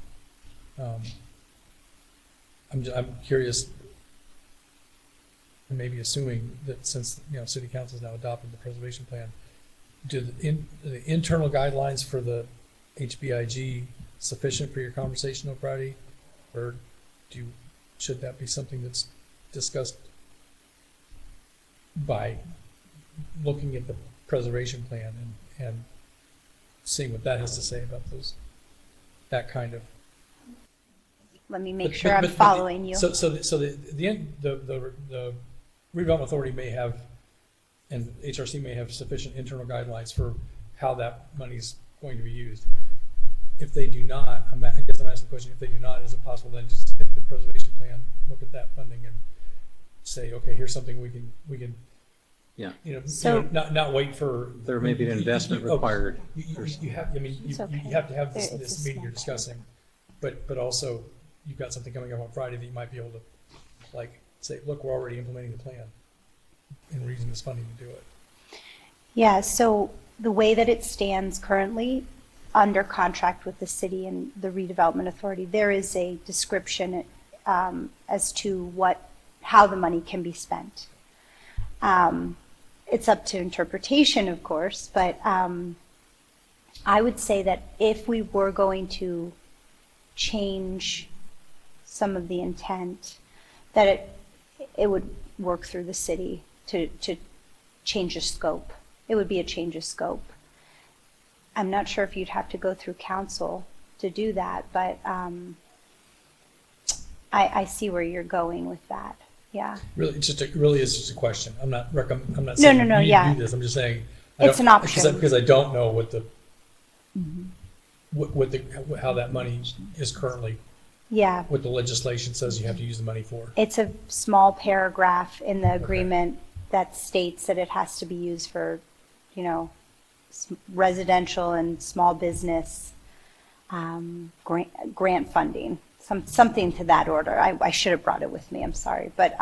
I'm curious, and maybe assuming that since, you know, City Council has now adopted the preservation plan, do the internal guidelines for the HBIG sufficient for your conversation on Friday? Or should that be something that's discussed by looking at the preservation plan and seeing what that has to say about that kind of. Let me make But- sure but- I'm but the- following you. So the redevelopment authority may have, and HRC may have sufficient internal guidelines for how that money's going to be used. If they do not, I guess I'm asking the question, if they do not, is it possible then just to take the preservation plan, look at that funding and say, okay, here's something we can, Yeah, So- not wait for. there may be an investment Oh, required. You have, I mean, It's okay. you have to have It's a this meeting you're small discussing, but also you've got something coming up on Friday that you might be able to, like, say, look, we're already implementing the plan and we're using this funding to do it. Yeah, so the way that it stands currently, under contract with the city and the redevelopment authority, there is a description as to how the money can be spent. It's up to interpretation, of course, but I would say that if we were going to change some of the intent, that it would work through the city to change the scope. It would be a change of scope. I'm not sure if you'd have to go through council to do that, but I see where you're going with that. Yeah, Really, really is just a question. I'm not I'm not No, saying no, no, you need yeah. to do this. I'm just saying. It's an option. Because I don't know what the, how that money is currently, yeah. what the legislation says you have to use the money for. It's a small paragraph in the agreement that states that it has to be used for, residential and small business grant funding, something to that order. I should have brought it with me, I'm sorry. But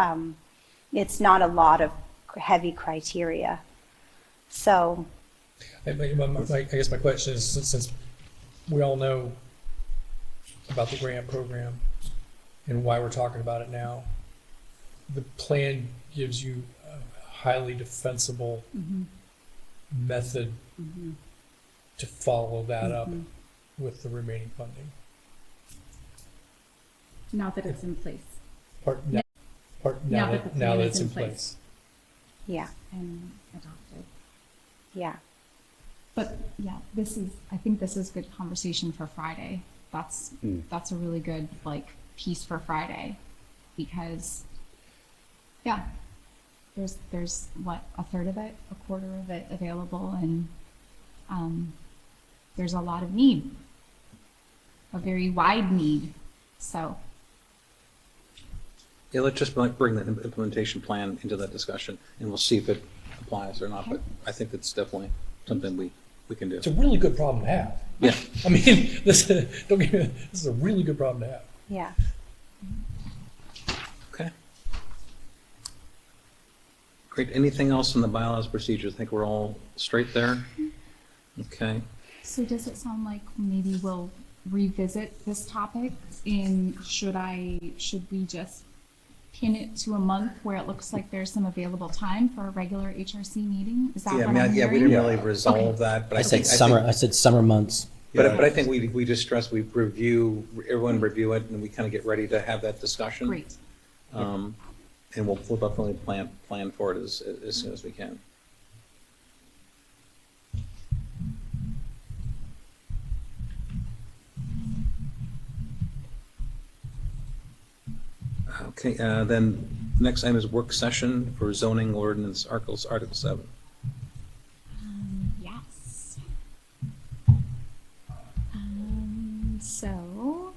it's not a lot of heavy criteria. So, I guess my question is, since we all know about the grant program and why we're talking about it now, the plan gives you a highly defensible method to follow that up with the remaining funding. Now that it's in place Now Now that the plan that is it's in in place. yeah, and adopted. yeah. But yeah, I think this is good conversation for Friday. That's a really good piece for Friday, because there's what, a third of it, a quarter of it available, and there's a lot of need, a very wide need. So Yeah, let's just bring the implementation plan into that discussion, and we'll see if it applies or not, but I think it's definitely something we can do. It's a really good problem to have. Yeah, I mean, this is a really good problem to have. Yeah. okay. Great, anything else in the bylaws procedures? I think we're all straight there? Okay, So does it sound like maybe we'll revisit this topic, and should we just pin it to a month where it looks like there's some available time for a regular HRC meeting? Is that yeah, what I'm we hearing? didn't really resolve that, but I said summer months. But I think we just stressed, everyone review it, and we kind of get ready to have that discussion. Great. And we'll definitely plan for it as soon as we can. Okay, then next item is work session for zoning ordinance Article 7. Yes. So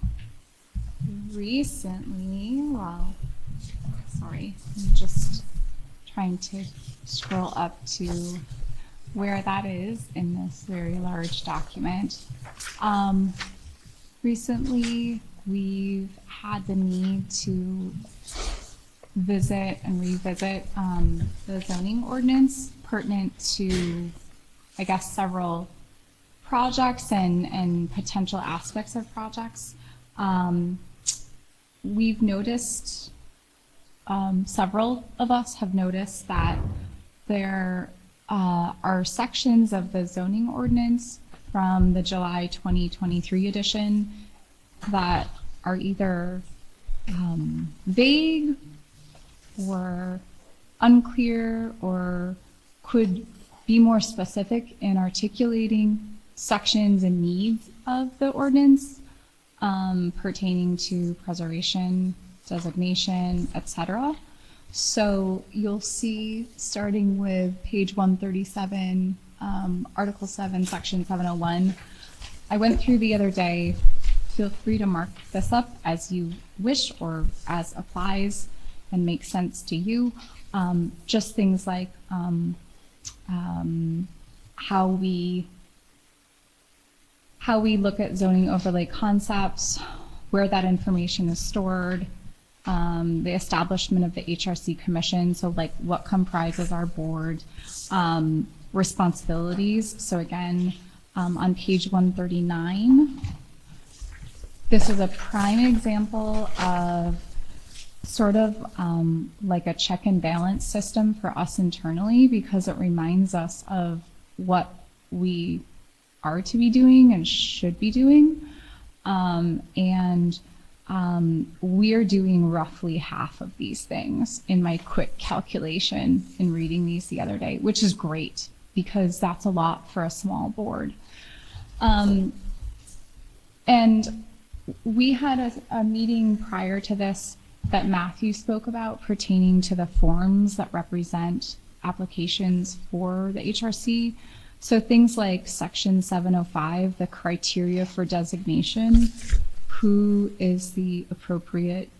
recently, sorry, I'm just trying to scroll up to where that is in this very large document. Recently, we've had the need to visit and revisit the zoning ordinance pertinent to, I guess, several projects and potential aspects of projects. We've noticed, several of us have noticed that there are sections of the zoning ordinance from the July 2023 edition that are either vague or unclear, or could be more specific in articulating sections and needs of the ordinance pertaining to preservation, designation, etc. So you'll see, starting with page 137, Article 7, Section 701. I went through the other day. Feel free to mark this up as you wish or as applies and makes sense to you. Just things like how we look at zoning overlay concepts, where that information is stored, the establishment of the HRC commission, so like what comprises our board, responsibilities. So again, on page 139, this is a prime example of sort of like a check and balance system for us internally, because it reminds us of what we are to be doing and should be doing. We're doing roughly half of these things in my quick calculation in reading these the other day, which is great because that's a lot for a small board. And we had a meeting prior to this that Matthew spoke about pertaining to the forms that represent applications for the HRC. So things like Section 705, the criteria for designation, who is the appropriate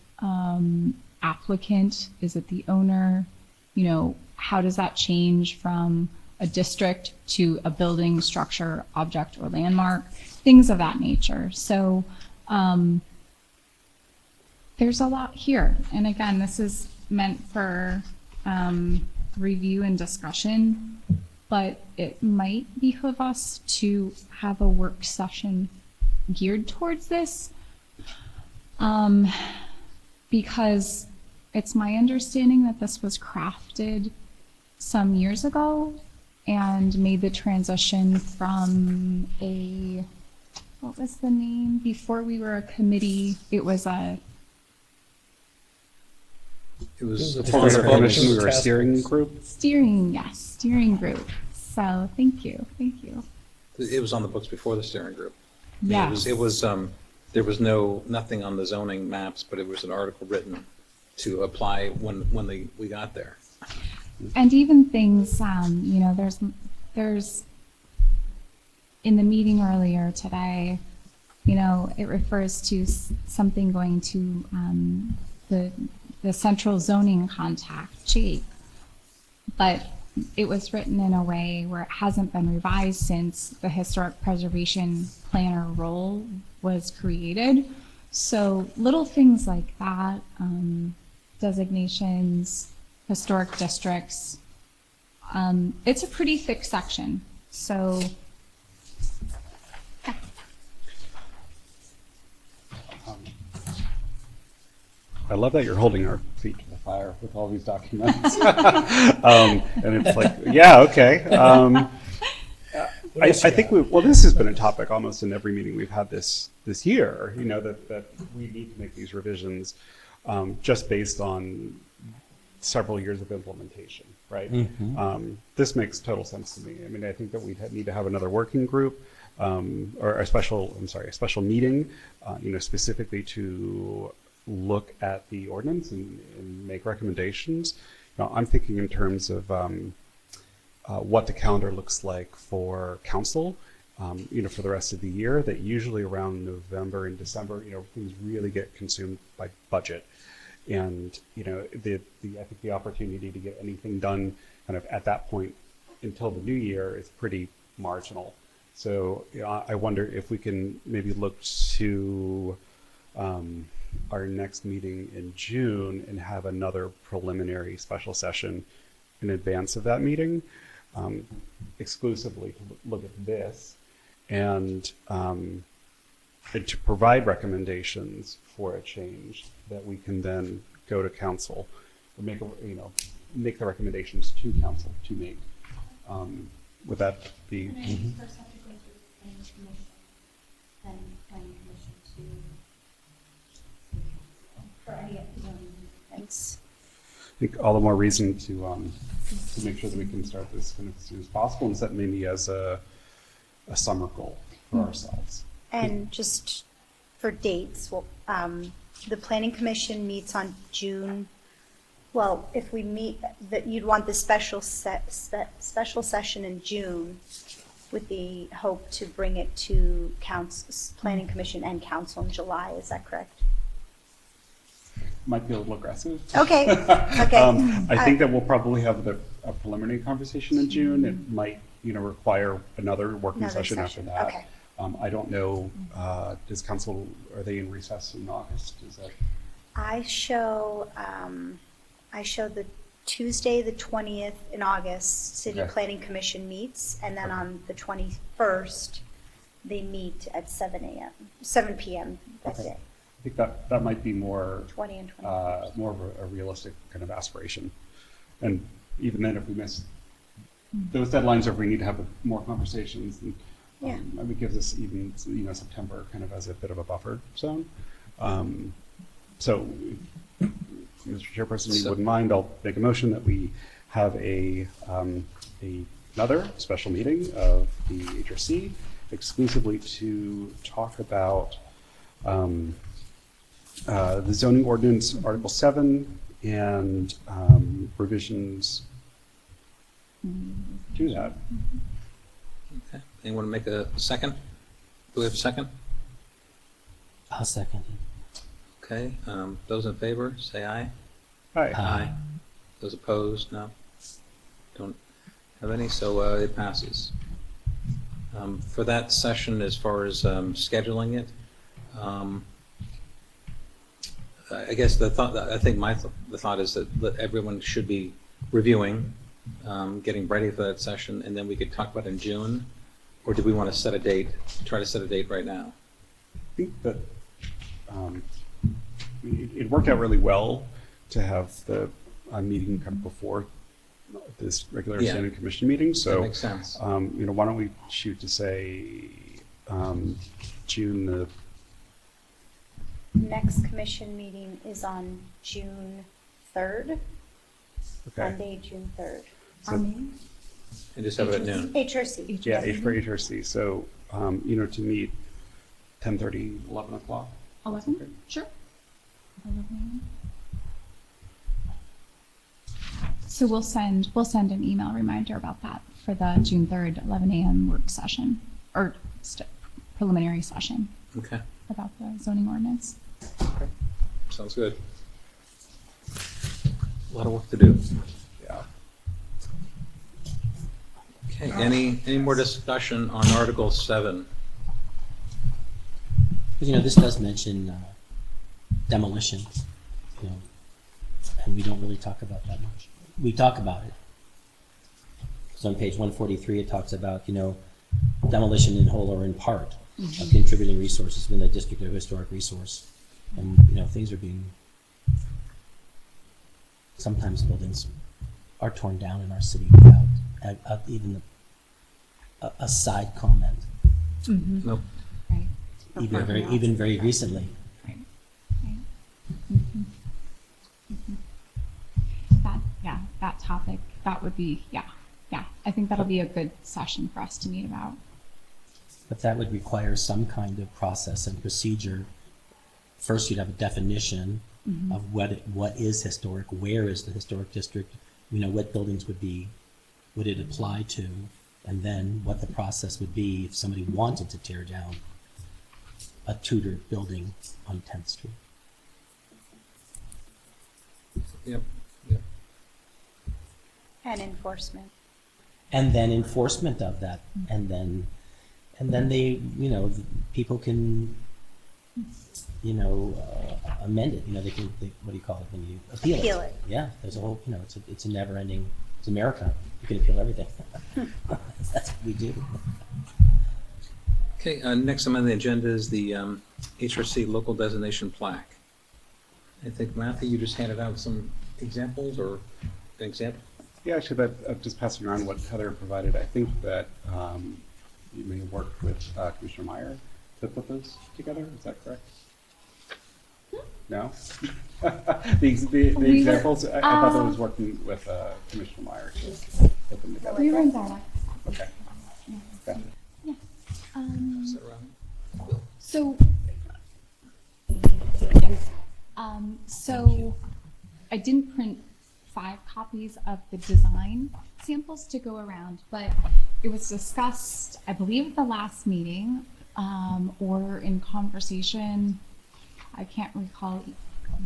applicant? Is it the owner? You know, how does that change from a district to a building, structure, object, or landmark? Things of that nature. So there's a lot here. And again, this is meant for review and discussion, but it might behoove us to have a work session geared towards this, because it's my understanding that this was crafted some years ago and made the transition from a, what was the name? Before we were a committee, it was a, It was. Before we were a commission, we were a steering group. steering group. So thank you. It was on the books before the steering group. Yes. It was, there was nothing on the zoning maps, but it was an article written to apply when we got there. And even things, you know, there's in the meeting earlier today, you know, it refers to something going to the central zoning contact, Jake, but it was written in a way where it hasn't been revised since the historic preservation planner role was created. So little things like that, designations, historic districts, it's a pretty thick section. So I love that you're holding our feet to the fire with all these documents. And it's like, yeah, okay. I think this has been a topic almost in every meeting we've had this year, you know, that we need to make these revisions just based on several years of implementation, right? This makes total sense to me. I mean, I think that we need to have another working group or a special meeting, you know, specifically to look at the ordinance and make recommendations. You know, I'm thinking in terms of what the calendar looks like for council, you know, for the rest of the year. That usually around November and December, you know, things really get consumed by budget, and you know, I think the opportunity to get anything done kind of at that point until the new year is pretty marginal. So you know, I wonder if we can maybe look to our next meeting in June and have another preliminary special session in advance of that meeting, exclusively to look at this and to provide recommendations for a change that we can then go to council or make the recommendations to council to make. Would that be? And I think first have to go through planning commission, then planning commission to city council for deadlines. I think all the more reason to make sure that we can start this kind of as soon as possible and set maybe as a summer goal for ourselves. And just for dates, well, the planning commission meets on June. Well, if we meet, that you'd want the special session in June with the hope to bring it to planning commission and council in July. Is that correct? Might be a little aggressive. Okay. Okay. I think that we'll probably have a preliminary conversation in June. It might, require another working Another session after session. that. Okay. I don't know, does council, are they in recess in August? Is that? I show the Tuesday, the 20th in August, City Okay. Planning Commission meets, and then Okay. on the 21st, they meet at 7 p.m. that Okay. day, I think that might be more, 20 and 21. more of a realistic kind of aspiration. And even then, if we miss those deadlines, or if we need to have more conversations, and Yeah. maybe gives us even, September kind of as a bit of a buffer zone. So, Mr. Chairperson, if you wouldn't mind, I'll make a motion that we have another special meeting of the HRC exclusively to talk about the zoning ordinance, Article 7, and revisions to that. Okay. Anyone make a second? Do we have a second? I'll second it. Okay, those in favor, say aye. Hi. Aye. Those opposed, no? Don't have any, so it passes. For that session, as far as scheduling it, I guess the thought is that everyone should be reviewing, getting ready for that session, and then we could talk about it in June, or do we want to try to set a date right now? I think that it worked out really well to have the meeting come before this regular Yeah. standing commission meeting. So, That makes sense. why don't we shoot to say June the Next commission meeting is on June 3rd, okay, Monday, June 3rd. So- And just have it at noon. HRC. yeah, for HRC. So, to meet 10:30, 11 o'clock. 11? Okay. Sure. 11. So we'll send an email reminder about that for the June 3rd, 11 a.m. work session, or preliminary session Okay, about the zoning ordinance. sounds good. A lot of work to do. Yeah. Okay, any more discussion on Article 7? This does mention demolition, and we don't really talk about that much. We talk about it. So on page 143, it talks about, demolition in whole or in part of contributing resources within the district or historic resource. And, things are being, sometimes buildings are torn down in our city without even a side comment, Nope. Right. even very recently. Right. Right. That topic, that would be, yeah. I think that'll be a good session for us to meet about. But that would require some kind of process and procedure. First, you'd have a definition of what is historic, where is the historic district, what buildings would it apply to, and then what the process would be if somebody wanted to tear down a Tudor building on 10th Street. Yep. And enforcement. And then enforcement of that, and then they, people can, amend it. They can, what do you call it when you appeal it? Appeal it. Yeah, there's a whole, it's a never-ending. It's America. You can appeal everything. That's what we do. Okay, next on the agenda is the HRC local designation plaque. I think, Matthew, you just handed out some examples, or an example? Yeah, actually, just passing around what Heather provided, I think that you may have worked with Commissioner Meyer to put those together. Is that correct? No? The We were- examples, I thought that was working with Commissioner Meyer to put them together. We were in dialogue. Okay. Gotcha. Sit around. So, yes. So I didn't print 5 copies of the design samples to go around, but it was discussed, I believe, at the last meeting, or in conversation. I can't recall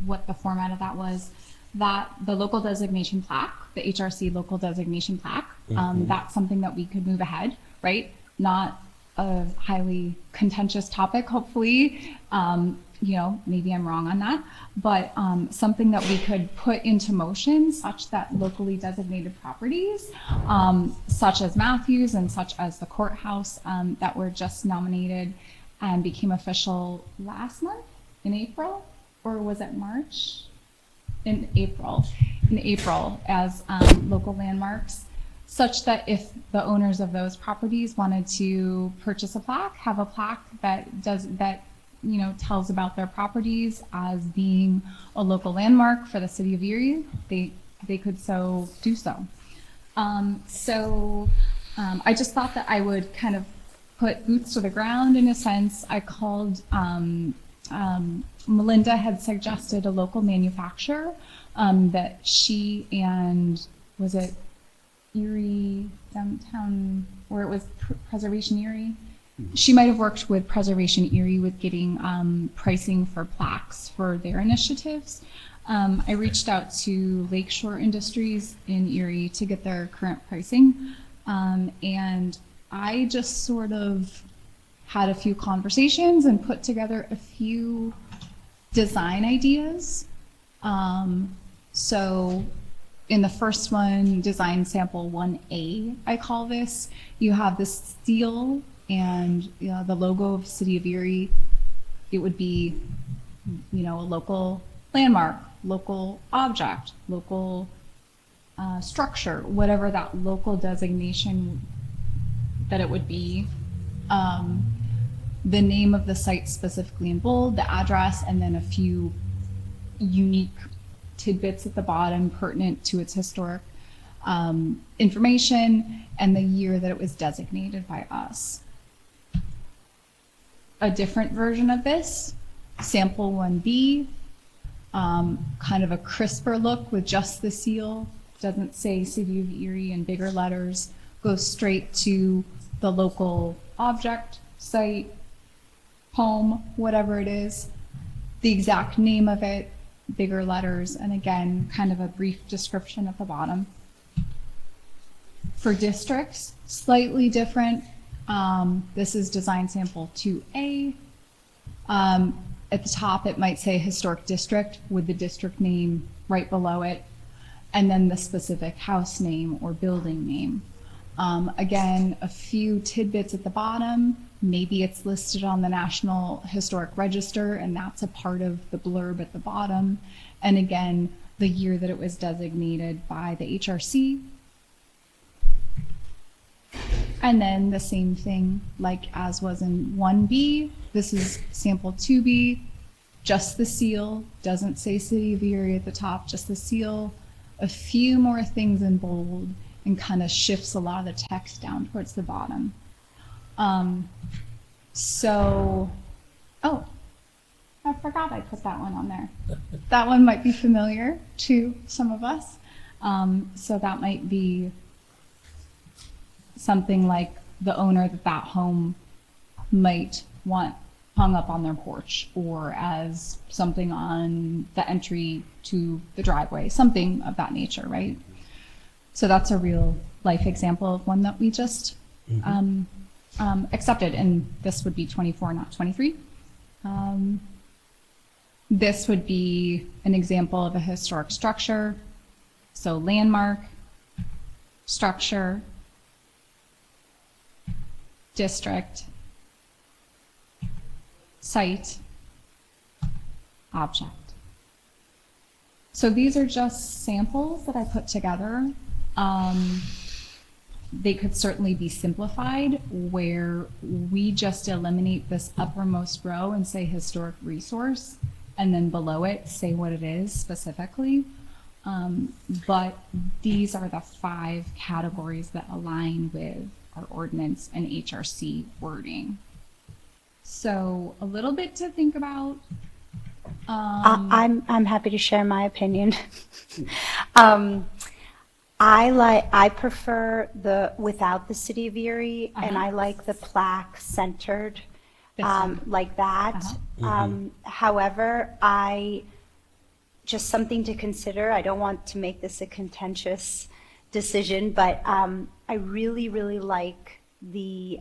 what the format of that was. That the local designation plaque, the HRC local designation plaque, that's something that we could move ahead, right? Not a highly contentious topic, hopefully. You know, maybe I'm wrong on that, but something that we could put into motion such that locally designated properties, such as Matthews and such as the courthouse, that were just nominated and became official last month in April, or was it March? In April as local landmarks, such that if the owners of those properties wanted to purchase a plaque, have a plaque that you know, tells about their properties as being a local landmark for the city of Erie, they could so do so. I just thought that I would kind of put boots to the ground in a sense. I called, Melinda had suggested a local manufacturer that she and, was it Erie downtown, or it was Preservation Erie? She might have worked with Preservation Erie with getting pricing for plaques for their initiatives. I reached out to Lakeshore Industries in Erie to get their current pricing. And I just sort of had a few conversations and put together a few design ideas. So in the first one, design sample 1A, I call this, you have this steel and the logo of City of Erie. It would be, you know, a local landmark, local object, local structure, whatever that local designation that it would be. The name of the site specifically in bold, the address, and then a few unique tidbits at the bottom pertinent to its historic information and the year that it was designated by us. A different version of this, sample 1B, kind of a crisper look with just the seal, doesn't say City of Erie in bigger letters, goes straight to the local object, site, home, whatever it is, the exact name of it, bigger letters, and again, kind of a brief description at the bottom. For districts, slightly different. This is design sample 2A. At the top, it might say historic district with the district name right below it, and then the specific house name or building name. Again, a few tidbits at the bottom. Maybe it's listed on the National Historic Register, and that's a part of the blurb at the bottom. And again, the year that it was designated by the HRC. And then the same thing, like as was in 1B, this is sample 2B, just the seal, doesn't say City of Erie at the top, just the seal, a few more things in bold, and kind of shifts a lot of the text down towards the bottom. Oh, I forgot I put that one on there. That one might be familiar to some of us. So that might be something like the owner of that home might want hung up on their porch, or as something on the entry to the driveway, something of that nature, right? So that's a real life example of one that we just accepted, and this would be 24, not 23. This would be an example of a historic structure. So landmark, structure, district, site, object. So these are just samples that I put together. They could certainly be simplified where we just eliminate this uppermost row and say historic resource, and then below it say what it is specifically. But these are the 5 categories that align with our ordinance and HRC wording. So a little bit to think about. I'm happy to share my opinion. I prefer the without the city of Erie, and I like the plaque centered, This one. like that. However, just something to consider. I don't want to make this a contentious decision, but I really, really like the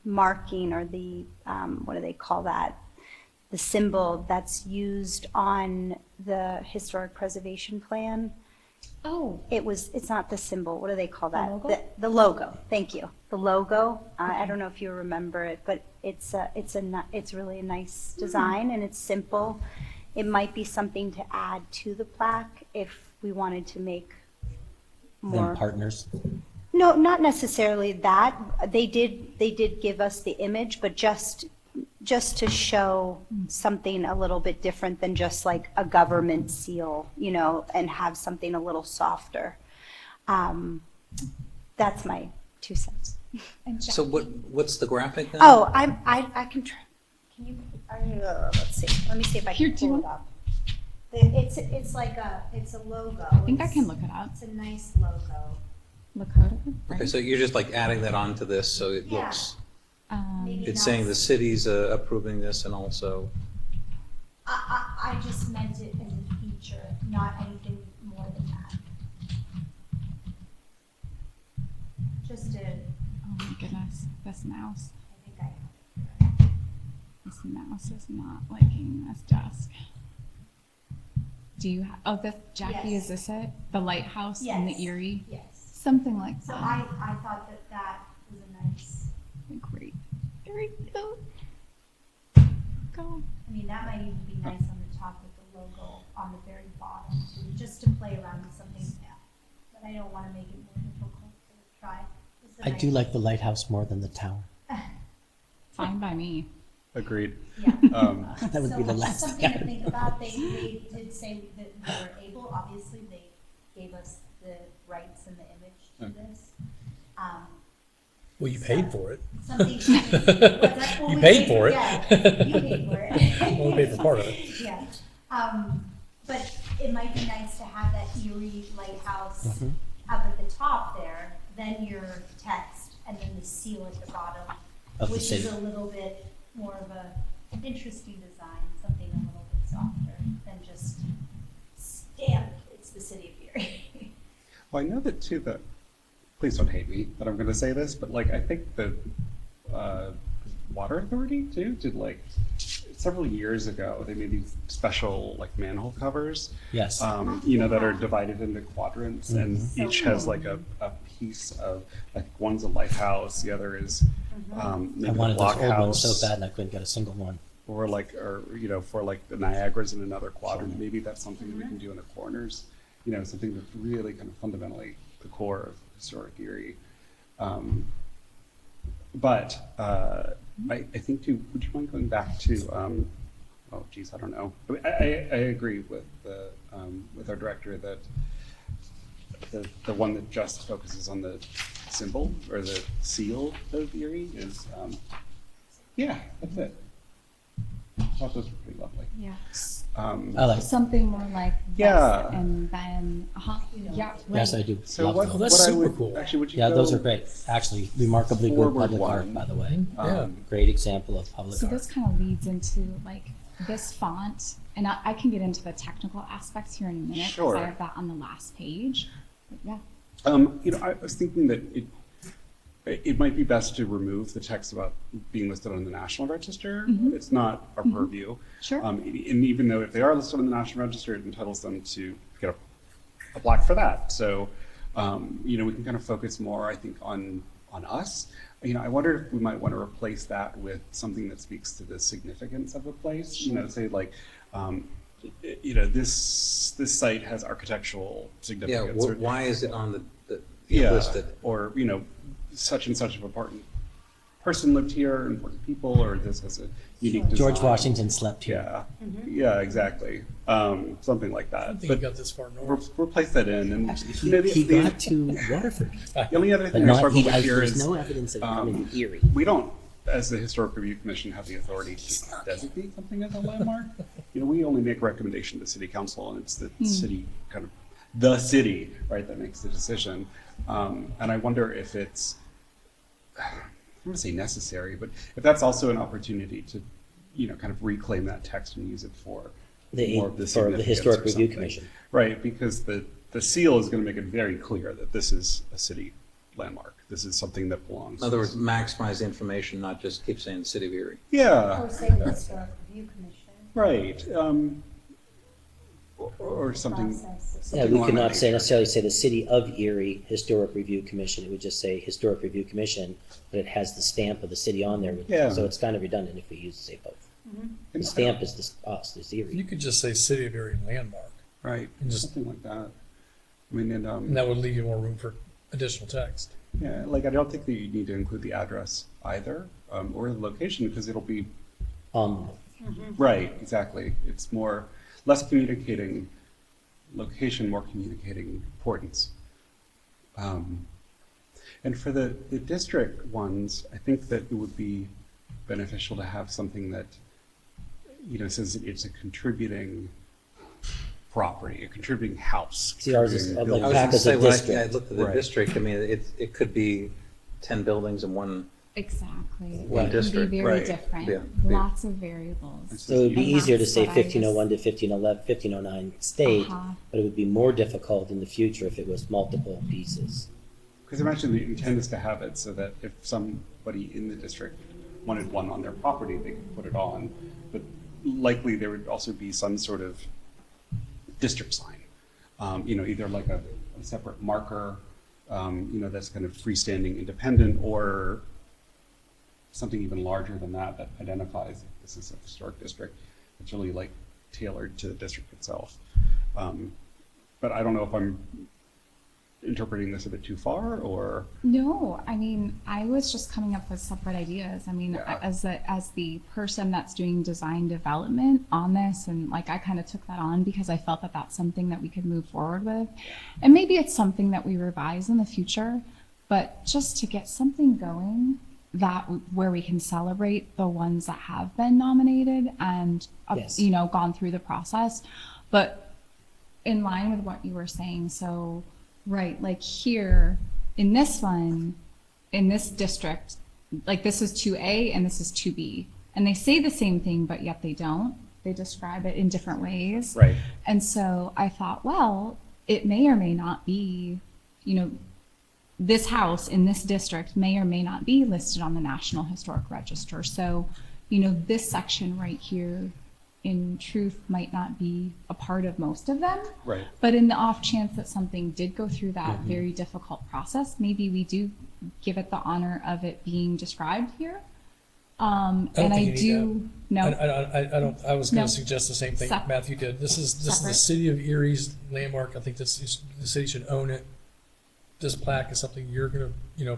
marking, or the what do they call that? The symbol that's used on the historic preservation plan. Oh, It's not the symbol. What do they call that? logo? The logo. Thank you. The logo. I don't know if you remember it, but it's really a nice design, and it's simple. It might be something to add to the plaque if we wanted to make Them more. partners. No, not necessarily that. They did give us the image, but just to show something a little bit different than just like a government seal, and have something a little softer. That's my 2 cents. and So Jackie. what's the graphic then? Oh, I can try. Can you? Let's see. Let me see if I Here, can do you pull it want- up. It's like it's a logo. I think I can look it up. It's a nice logo. Lakota, right? Okay, so you're just like adding that onto this, so it Yeah. looks, Maybe it's not saying the city's approving this and also, I just meant it as a feature, not anything more than that. Just a, Oh my goodness, this mouse. I think I have it. This mouse is not liking this desk. Do you have, oh, this, Jackie, Yes. is this it? The lighthouse in the Yes. Erie? Yes. Something like So that. I thought that was a nice, Great. Very cute. Go. I mean, that might even be nice on the top with the logo on the very bottom too, just to play around with something. But I don't want to make it more difficult to try. It's a I do nice- like the lighthouse more than the tower. Fine by me. Agreed. Yeah. That would be the So last just thing I something to would think do. about. They did say that we were able, obviously, they gave us the rights and the image to this. Well, you paid for it. Something. What's that? Well, You we paid for it. Yeah, you paid for it. Well, we paid for part of it. Yeah. But it might be nice to have that Erie lighthouse up at the top there, then your text, and then the seal at the bottom, Of the which is city. a little bit more of an interesting design, something a little bit softer than just stamp, it's the city of Erie. Well, I know that too, that, please don't hate me that I'm going to say this, but like, I think the Water Authority too did like, several years ago, they made these special like manhole covers. Yes. That are divided into quadrants, and So each has cool. like a piece of, like, one's a lighthouse, the other is I maybe the wanted those old ones so blockhouse, bad and I couldn't get a single one. or for like the Niagara's in another quadrant. Maybe that's something that we can do in the corners. Something that's really kind of fundamentally the core of historic Erie. I think too. Would you mind going back to? Oh, geez, I don't know. I agree with with our director that the one that just focuses on the symbol or the seal of Erie is, yeah, that's it. I thought those were pretty lovely. Yeah. I like, Something more like this, Yeah. and then, yeah, yes, I right. do. So love what, those. that's what I super would, cool. actually, would you Yeah, go those are great. Actually, remarkably good forward public art, one? by the way. Yeah. Great example of public So art. this kind of leads into like this font, and I can get into the technical aspects here in a minute, because Sure. I have that on the last page. But yeah. I was thinking that it might be best to remove the text about being listed on the National Register. It's not our purview. Sure. And even though if they are listed on the National Register, it entitles them to get a plaque for that. So, we can kind of focus more, I think, on us. I wonder if we might want to replace that with something that speaks to the significance of a place. Say like, this site has architectural yeah, significance. or- why is it on the yeah, listed? or such and such of important person lived here, important people, or this has a unique design. George Washington slept here. Yeah, yeah, exactly. Something like I that. don't think But he got this far we'll, north. we'll place that in. And Actually, you know, he got to Waterford, the only other but thing I not, struggle with here there's is no evidence of him in Erie. we don't, as the Historic Review Commission, have the authority to designate something as a landmark. You know, we only make a recommendation to City Council, and it's the city, kind of the city, right, that makes the decision. And I wonder if it's, I don't want to say necessary, but if that's also an opportunity to, you know, kind of reclaim that text and use it for more of the For the significance Historic or Review something. Commission. Right, because the seal is going to make it very clear that this is a city landmark. This is something that belongs. In other words, maximize the information, not just keep saying City of Erie. Yeah, Or say the Historic Review Commission. right. Or something. Process. Yeah, something we along could that not say nature. necessarily say the City of Erie Historic Review Commission. It would just say Historic Review Commission, but it has the stamp of the city on there. Yeah. So it's kind of redundant if we use, say both. The And- stamp is this, us, this You Erie. could just say City of Erie landmark, Right, And just- something like that. I mean, and, and that would leave you more room for additional text. yeah, like, I don't think that you need to include the address either, or the location, because it'll be, right, exactly. It's more, less communicating location, more communicating importance. And for the district ones, I think that it would be beneficial to have something that, you know, says it's a contributing property, a contributing house. See, ours is contributing like I building. was Pack going as to a say, when I district. looked at the Right. district, I mean, it could be 10 buildings in one, Exactly. One It can district, be very right. different. Yeah. Lots of variables. So it would be And easier to that's say what I was- 1501 to 1511, 1509 state, Uh-huh. but it would be more difficult in the future if it was multiple pieces. Because imagine the intent is to have it so that if somebody in the district wanted one on their property, they could put it on. But likely there would also be some sort of district sign. You know, either like a separate marker, you know, that's kind of freestanding independent, or something even larger than that, that identifies if this is a historic district. It's really like tailored to the district itself. But I don't know if I'm interpreting this a bit too far, or No, I mean, I was just coming up with separate ideas. I mean, Yeah. as the person that's doing design development on this, and like I kind of took that on because I felt that that's something that we could move forward with, and maybe it's something that we revise in the future, but just to get something going that where we can celebrate the ones that have been nominated and Yes. you know, gone through the process, but in line with what you were saying, so right, like here in this one, in this district, like this is 2A and this is 2B, and they say the same thing, but yet they don't. They describe it in different ways. right. And so I thought, well, it may or may not be, you know, this house in this district may or may not be listed on the National Historic Register. So, you know, this section right here in truth might not be a part of most of them. Right. But in the off chance that something did go through that very difficult process, maybe we do give it the honor of it being described here. And think I you need do, no, I don't, I was going No. to suggest the same thing Sep- Matthew did. This is the Separate. City of Erie's landmark. I think the city should own it. This plaque is something you're going to, you know,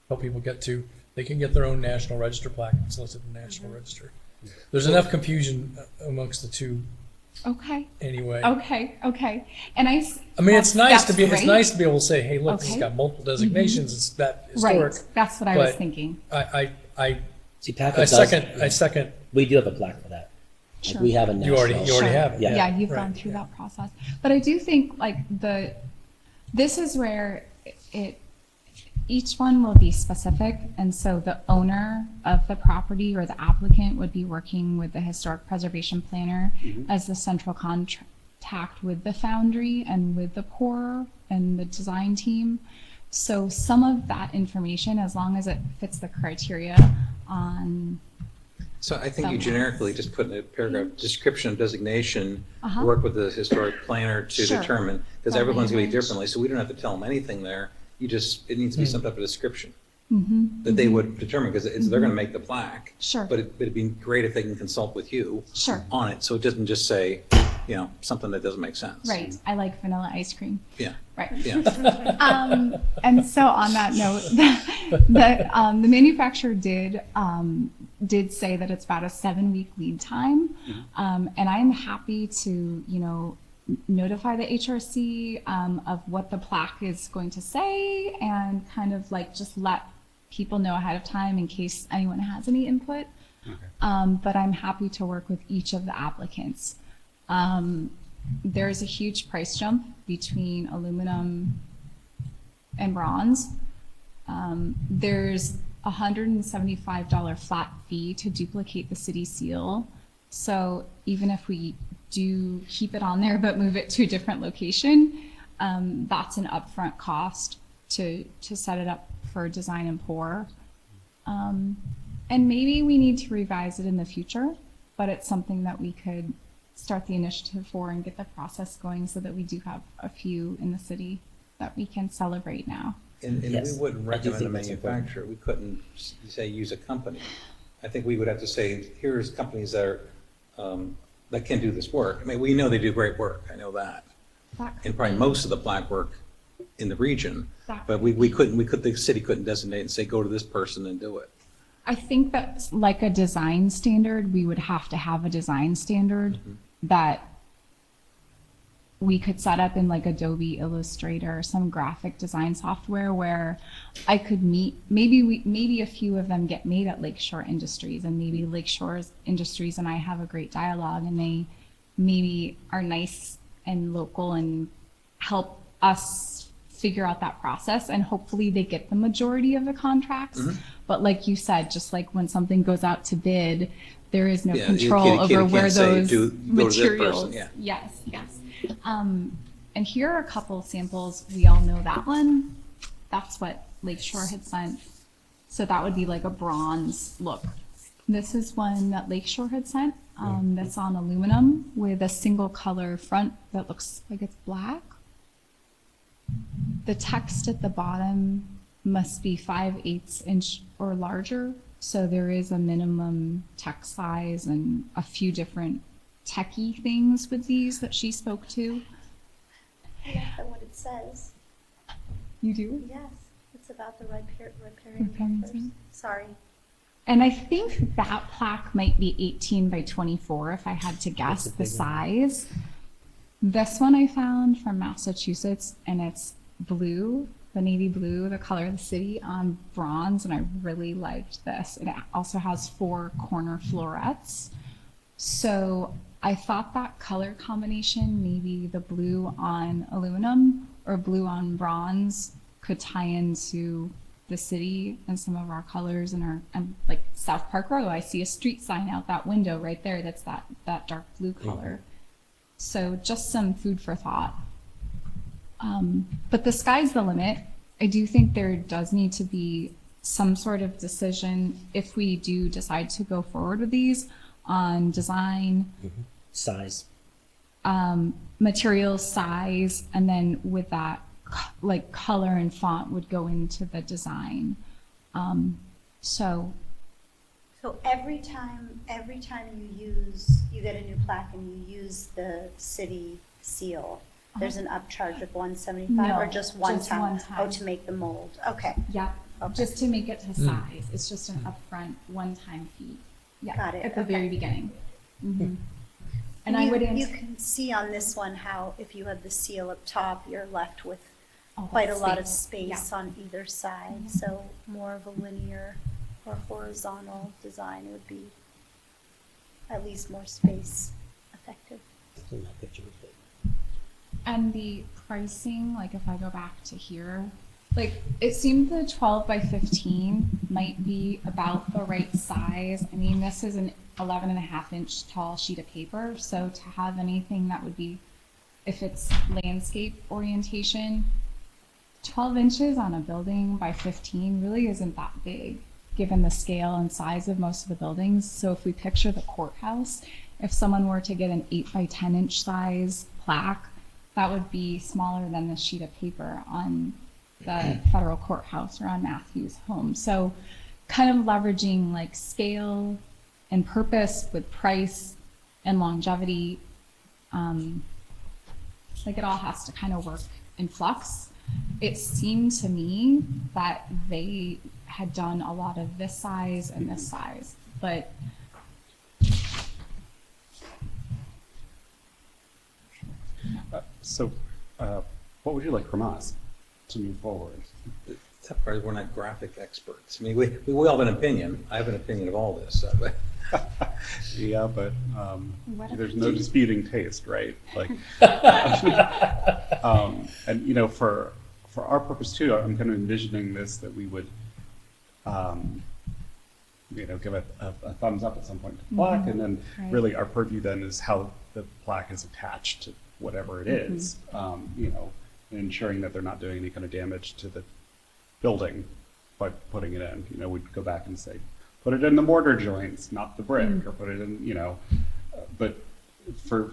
help people get to. They can get their own National Register plaque. It's listed in the National Register. There's enough confusion amongst the two okay, anyway. okay. And I I mean, it's nice to be, that's it's great. nice to be able to say, hey, look, this has Okay. got multiple designations. It's that historic. Right, that's what I was but thinking. I See, Pack I does, second, we do have a plaque for that. Like, Sure. we have a you national. already Sure. have it. Yeah. Yeah, you've Right, gone through yeah. that process. But I do think like this is where each one will be specific. And so the owner of the property or the applicant would be working with the historic preservation planner as the central contact with the foundry and with the pourer and the design team. So some of that information, as long as it fits the criteria on, so I think you Somewhere. generically just put in a paragraph, description of designation, Uh-huh. work with the historic planner to Sure. determine, because That everyone's going to be language. differently, so we don't have to tell them anything there. You just, it needs to be some type of description Mm-hmm. that they would determine, because they're going to make the plaque. Sure. But it'd be great if they can consult with you Sure. on it, so it doesn't just say you know, something that doesn't make sense. Right. I like vanilla ice cream. Yeah, Right. yeah. And so on that note, the manufacturer did say that it's about a 7-week lead time. And I'm happy to, you know, notify the HRC of what the plaque is going to say and kind of like just let people know ahead of time in case anyone has any input. But I'm happy to work with each of the applicants. There's a huge price jump between aluminum and bronze. There's a $175 flat fee to duplicate the city seal. So even if we do keep it on there but move it to a different location, that's an upfront cost to set it up for design and pour. And maybe we need to revise it in the future, but it's something that we could start the initiative for and get the process going so that we do have a few in the city that we can celebrate now. And we Yes, wouldn't I do recommend a think that's important. manufacturer. We couldn't say use a company. I think we would have to say, here's companies that are, that can do this work. I mean, we know they do great work. I know that. And probably most of the plaque work in the region. But the city couldn't designate and say, go to this person and do it. I think that like a design standard, we would have to have a design standard that we could set up in like Adobe Illustrator or some graphic design software where I could meet, maybe a few of them get made at Lakeshore Industries, and maybe Lakeshore Industries and I have a great dialogue, and they maybe are nice and local and help us figure out that process, and hopefully they get the majority of the contracts. But like you said, just like when something goes out to bid, there is no Yeah, control you over can't where say, those go to this person, materials. yeah. Yes, yes. And here are a couple samples. We all know that one. That's what Lakeshore had sent. So that would be like a bronze look. This is one that Lakeshore had sent. That's on aluminum with a single color front that looks like it's black. The text at the bottom must be 5/8 inch or larger. So there is a minimum text size and a few different techie things with these that she spoke to. I like what it says. You do? Yes, it's about the riparian Riparian buffers. zone. Sorry. And I think that plaque might be 18 by 24 if I had to guess That's a the big one. size. This one I found from Massachusetts, and it's blue, the navy blue, the color of the city, on bronze, and I really liked this. It also has 4 corner florets. So I thought that color combination, maybe the blue on aluminum or blue on bronze, could tie into the city and some of our colors and our, like South Park Road, I see a street sign out that window right there that's that dark blue color. So just some food for thought. But the sky's the limit. I do think there does need to be some sort of decision if we do decide to go forward with these on design, Size. material size, and then with that, like color and font would go into the design. So So every time you get a new plaque and you use the city seal, there's an upcharge of $175 or No, just one just time? one time. Oh, to make the mold. Okay. yeah, Okay. just to make it to size, it's just an upfront one-time fee. Yeah, Got it, at the okay. very beginning. And I you, would you ans- can see on this one how if you have the seal up top, you're left with Oh, quite a that's lot of space. Yeah. space on either side. So more of a linear or horizontal design would be at least more space effective. I think that picture was big. And the pricing, like if I go back to here, like it seemed the 12 by 15 might be about the right size. I mean, this is an 11.5-inch tall sheet of paper. So to have anything that would be, if it's landscape orientation, 12 inches on a building by 15 really isn't that big given the scale and size of most of the buildings. So if we picture the courthouse, if someone were to get an 8 by 10 inch size plaque, that would be smaller than the sheet of paper on the federal courthouse or on Matthews Home. So kind of leveraging like scale and purpose with price and longevity like it all has to kind of work in flux. It seemed to me that they had done a lot of this size and this size, but So, what would you like from us to move forward? The tough part is we're not graphic experts. I mean, we all have an opinion. I have an opinion of all this. But Yeah, but What there's no disputing taste, right? Like, and you know, for our purpose too, I'm kind of envisioning this that we would, you know, give a thumbs up at some point to the plaque, and then Right. really our purview then is how the plaque is attached to whatever it is, you know, and ensuring that they're not doing any kind of damage to the building by putting it in. You know, we'd go back and say, put it in the mortar joints, not the brick, or put it in, you know, but for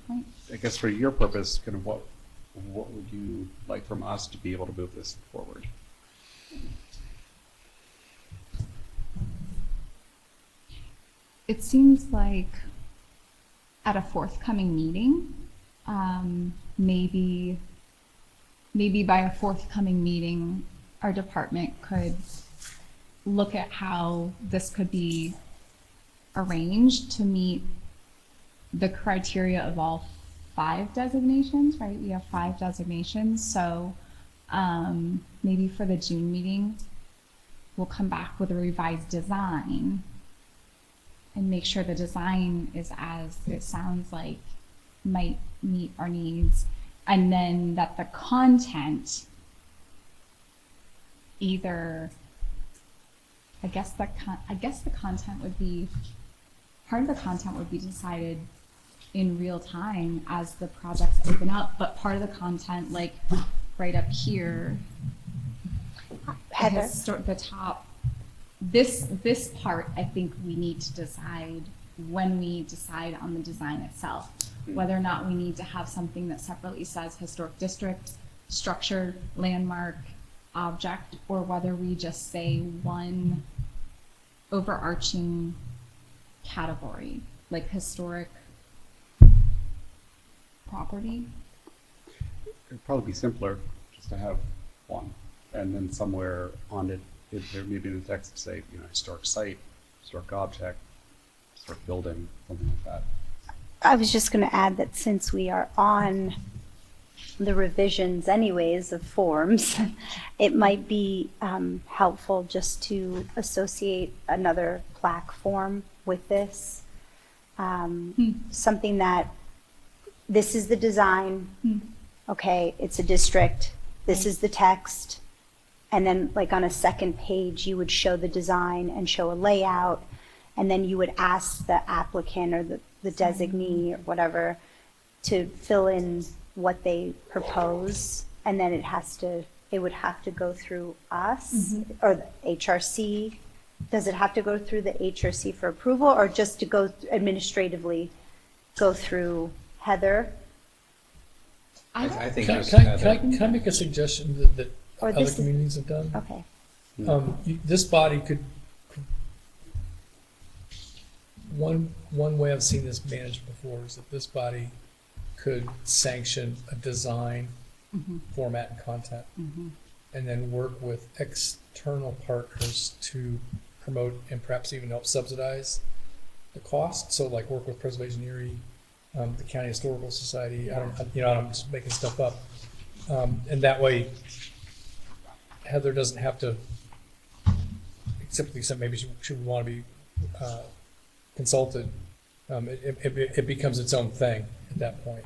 point. I guess for your purpose, kind of what would you like from us to be able to move this forward? It seems like at a forthcoming meeting, maybe by a forthcoming meeting, our department could look at how this could be arranged to meet the criteria of all 5 designations, right? We have 5 designations, so maybe for the June meeting, we'll come back with a revised design and make sure the design is as it sounds like might meet our needs, and then that the content either I guess the content would be part of the content would be decided in real time as the projects open up, but part of the content, like right up here, Heather? the top, this part, I think we need to decide when we decide on the design itself, whether or not we need to have something that separately says historic district, structure, landmark, object, or whether we just say one overarching category, like historic property. It'd probably be simpler just to have one, and then somewhere on it, there may be in the text say, you know, historic site, historic object, historic building, something like that. I was just going to add that since we are on the revisions anyways of forms, it might be helpful just to associate another plaque form with this. Something that, this is the design, okay, it's a district, this is the text, and then like on a second page, you would show the design and show a layout, and then you would ask the applicant or the designee or whatever to fill in what they propose, and then it would have to go through us or the HRC. Does it have to go through the HRC for approval, or just to go administratively go through Heather? I think Can just I make a suggestion that Or other this is- communities have done? Okay. This body could, one way I've seen this managed before is that this body could sanction a design, format, and content, and then work with external partners to promote and perhaps even help subsidize the cost. So like work with Preservation Erie, the County Historical Society, I'm just making stuff up. And that way, Heather doesn't have to, except maybe she would want to be consulted. It becomes its own thing at that point.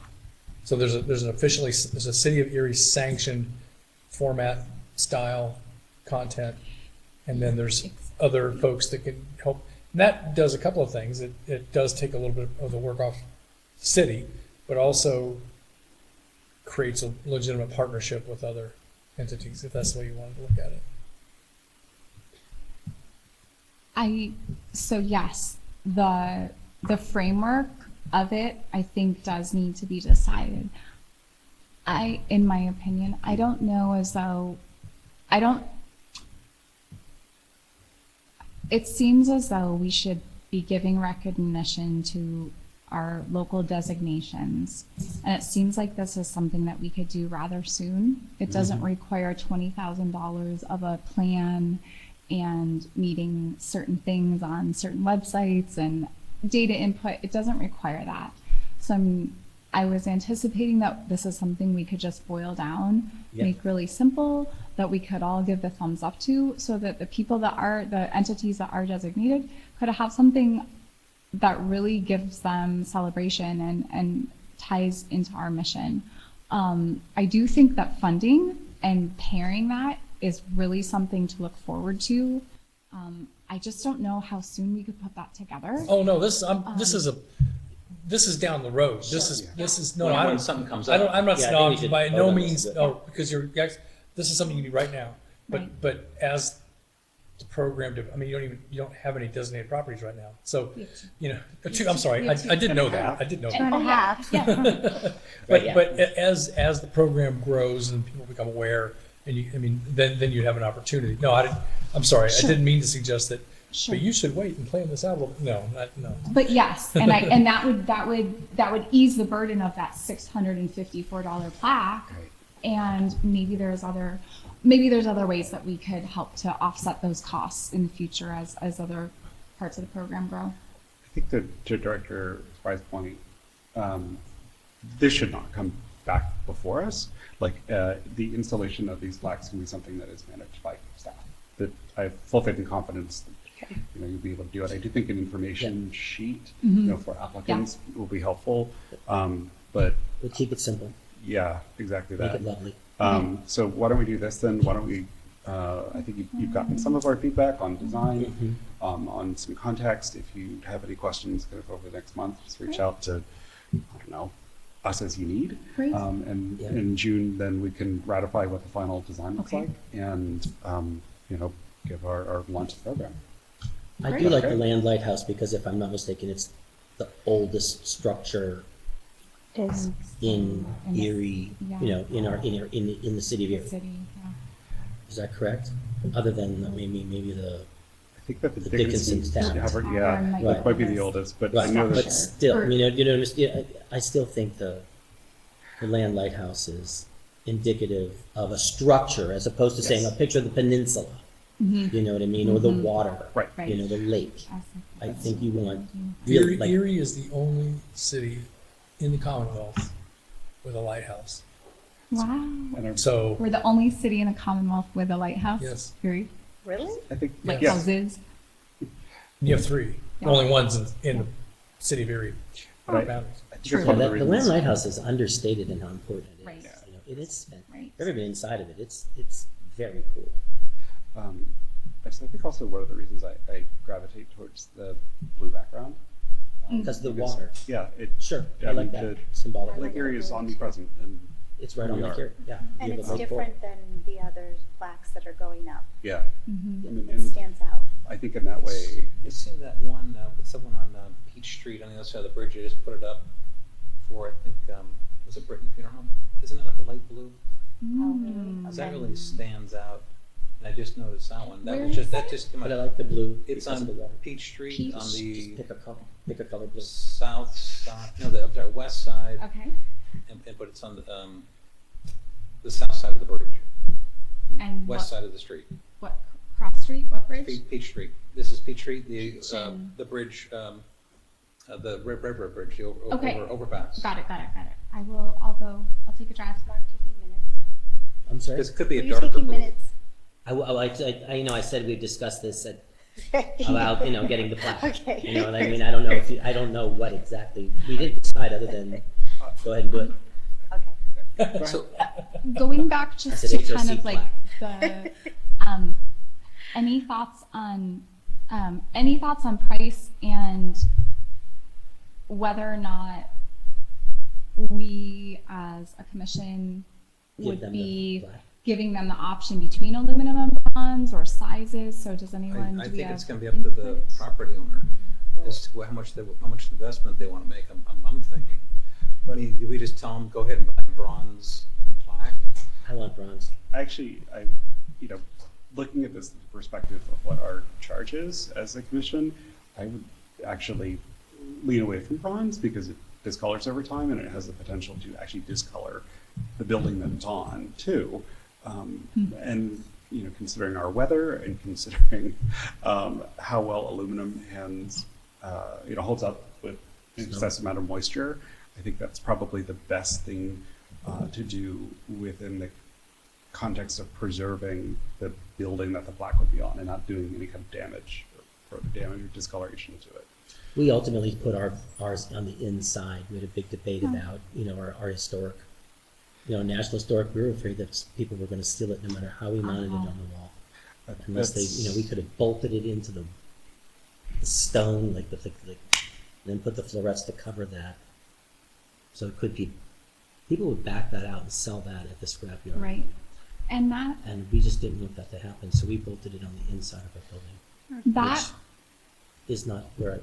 So there's a City of Erie sanctioned format, style, content, and then there's other folks that can help. And that does a couple of things. It does take a little bit of the work off the city, but also creates a legitimate partnership with other entities, if that's the way you wanted to look at it. So yes, the framework of it, I think, does need to be decided. In my opinion, I don't know as though, it seems as though we should be giving recognition to our local designations. And it seems like this is something that we could do rather soon. It doesn't require $20,000 of a plan and meeting certain things on certain websites and data input. It doesn't require that. So I was anticipating that this is something we could just boil down, Yep. make really simple, that we could all give the thumbs up to, so that the people that are, the entities that are designated could have something that really gives them celebration and ties into our mission. I do think that funding and pairing that is really something to look forward to. I just don't know how soon we could put that together. Oh, no, this is down the road. This is, no, When- I when don't. something comes I don't, up. I'm not, Yeah, I think no, we should by vote no on this. means, no, because this is something you need right now. Right. But as the program, I mean, you don't have any designated properties right now. So, We have two. you know, two, I'm sorry, We I have two. didn't know that. I didn't know that. and a half. Yeah. Right, But, yeah. but as the program grows and people become aware, and you, I mean, then you have an opportunity. No, I'm sorry, I Sure. didn't mean to suggest that, Sure. but you should wait and plan this out a little, no, no. But yes, and that would ease the burden of that $654 plaque. And maybe there's other ways that we could help to offset those costs in the future as other parts of the program grow. I think that to Director Fry's point, this should not come back before us. Like the installation of these plaques can be something that is managed by staff. That I have full faith and confidence that you'll be able to do it. I do think an information sheet, for applicants will be helpful. But We'll keep it simple, yeah, exactly make that. it lovely. So why don't we do this then? Why don't we, I think you've gotten some of our feedback on design, on some context. If you have any questions kind of over the next month, just reach out to, I don't know, us as you need. Great. And Yeah. in June, then we can ratify what the final design looks Okay. like and, give our launch program. I do Great. like the Okay. Land Lighthouse because if I'm not mistaken, it's the oldest structure Is in In the- Erie, yeah. in the city of Erie. City, yeah. Is that correct? Other than maybe the, I think that the The Dickinson's Dickinson's Tavern, Tavern yeah, might that be might be the oldest. oldest, but I right, know but that, still, Or- I still think the Land Lighthouse is indicative of a structure as opposed to saying a Yes. picture of the peninsula. You know what I mean? Or the water. Right. Right. You know, the lake. Awesome. I think you want Erie, really like, Erie is the only city in the Commonwealth with a lighthouse. Wow. and So, We're the only city in the Commonwealth with a lighthouse. yes, Erie. really? I think, yes, Lighthouses. you have three, Yeah. only ones in the city of Erie. Right. boundaries. I think True. that's one of the the Land reasons. Lighthouse is understated in how important it is. Right. You know, it is, Right. everybody inside of it, it's very cool. I think also one of the reasons I gravitate towards the blue background. Because of the water. Yeah, it, Sure, I I like mean, that the symbolic. Lake Erie is omnipresent and, It's right on We the are. here, yeah. And You have it's a lake for it. different than the other plaques that are going up. yeah. I mean, It and stands out. I think in that way, You seen that one, what's that one on Peach Street on the other side of the bridge? They just put it up for, I think, was it Britton Funeral Home? Isn't it like a light blue? Oh, really? That Okay. really stands out. And I just noticed that one. That Where was just, is that that? just came But I out. like the blue It's because on of the water. Peach Street Peach. on Just the pick a color blue. south side, no, I'm sorry, west side, Okay. but it's on the south side of the bridge, And west what, side of the street. what cross street? What bridge? Peach Street. This is Peach Street, the Shin. bridge, the Railroad Bridge, the Okay. overpass. Got it. I'll take a drive. Mark taking minutes. I'm sorry? This could be Were a you darker taking blue. minutes? I said we've discussed this about, getting the plaque. Okay. You know what I mean? I don't know I don't know what exactly, we didn't decide other than, go ahead and do it. Okay. So, Going back just said to HOC kind of like plaque. the any thoughts on price and whether or not we as a commission Give would them be the plaque. giving them the option between aluminum and bronze or sizes? So does anyone? I do we think it's have gonna be up to the input? property owner as to how much investment they wanna make, I'm thinking. I mean, do we just tell them, go ahead and buy a bronze plaque? I want bronze. actually, looking at this perspective of what our charge is as a commission, I would actually lean away from bronze because it discolors over time and it has the potential to actually discolor the building that it's on too. And considering our weather and considering how well aluminum hands, holds up with an excessive amount of moisture, I think that's probably the best thing to do within the context of preserving the building that the plaque would be on and not doing any kind of damage or further damage or discoloration to it. We ultimately put ours on the inside. We had a big debate about, our historic, National Historic. We were afraid that people were going to steal it no matter how we mounted it on the wall. Unless they, we could have bolted it into the stone, and then put the florets to cover that. So it could be, people would back that out and sell that at the scrapyard. Right. And that, And we just didn't want that to happen, so we bolted it on the inside of our building. that, Is not where,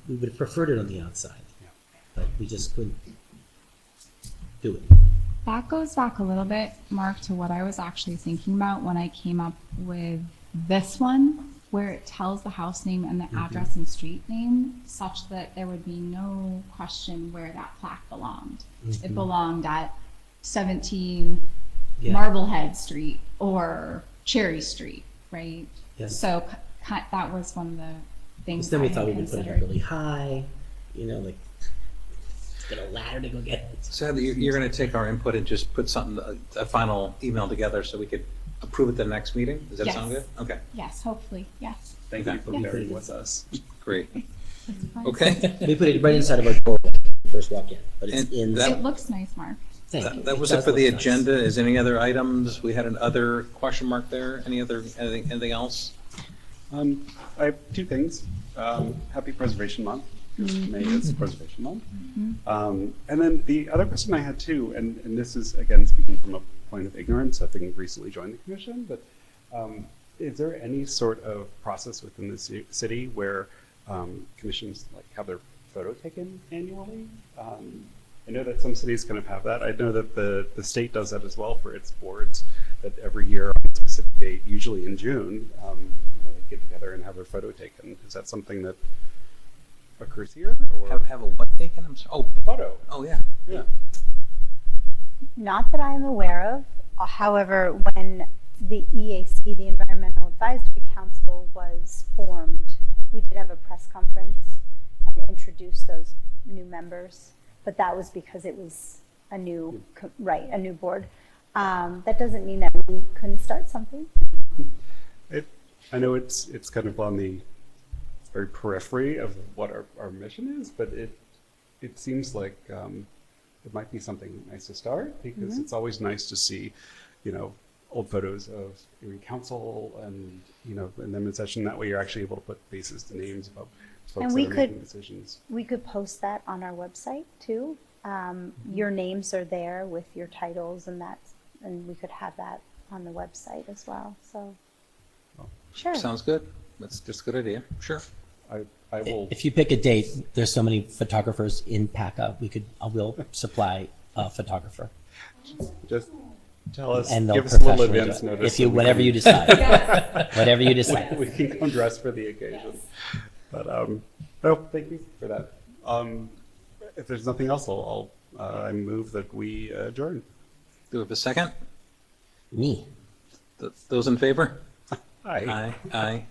we would have preferred it on the outside, but we just couldn't do it. that goes back a little bit, Mark, to what I was actually thinking about when I came up with this one, where it tells the house name and the address and street name such that there would be no question where that plaque belonged. It belonged at 17 Yeah. Marblehead Street or Cherry Street, right? Yeah. So that was one of the things Because then we I thought we had would put it up considered. really high, get a ladder to go get it. So Heather, you're going to take our input and just put something, a final email together so we could approve it the next meeting? Does that sound good? Yes. Okay, Yes, hopefully, yes. Thank you for Yeah. bearing with us. great. That's fine. Okay. We put it right inside of our doorway when we first walk in, but it's And in. that- It looks nice, Mark. Thank you. That was it does for the look nice. agenda. Is there any other items? We had an other question mark there. Anything else? I have two things. Happy Preservation Month. May is Preservation Month. And then the other question I had too, and this is again speaking from a point of ignorance, having recently joined the commission, but is there any sort of process within the city where commissions have their photo taken annually? I know that some cities kind of have that. I know that the state does that as well for its boards, that every year on a specific date, usually in June, they get together and have their photo taken. Is that something that occurs here? Or Have a what taken? I'm sorry. a photo? Oh, yeah. Yeah. Not that I'm aware of. However, when the EAC, the Environmental Advisory Council, was formed, we did have a press conference and introduced those new members. But that was because it was a new, a new board. That doesn't mean that we couldn't start something. I know it's kind of on the very periphery of what our mission is, but it seems like it might be something nice to start because it's always nice to see, old photos of Erie Council and them in session. That way you're actually able to put faces to names of folks And that we are could- making decisions. We could post that on our website too. Your names are there with your titles and and we could have that on the website as well. So, sure. Sounds good. That's just a good idea. Sure. I will. If you pick a date, there's so many photographers in PACA, we'll supply a photographer. Just tell us, And they'll give us a little professionally do advance it. notice. If you, so we whatever can- you decide. Whatever you decide. we can come dressed for the occasion. But no, thank you for that. If there's nothing else, I move that we adjourn. Do we have a second? Me. Those in favor? Hi. Aye. Aye.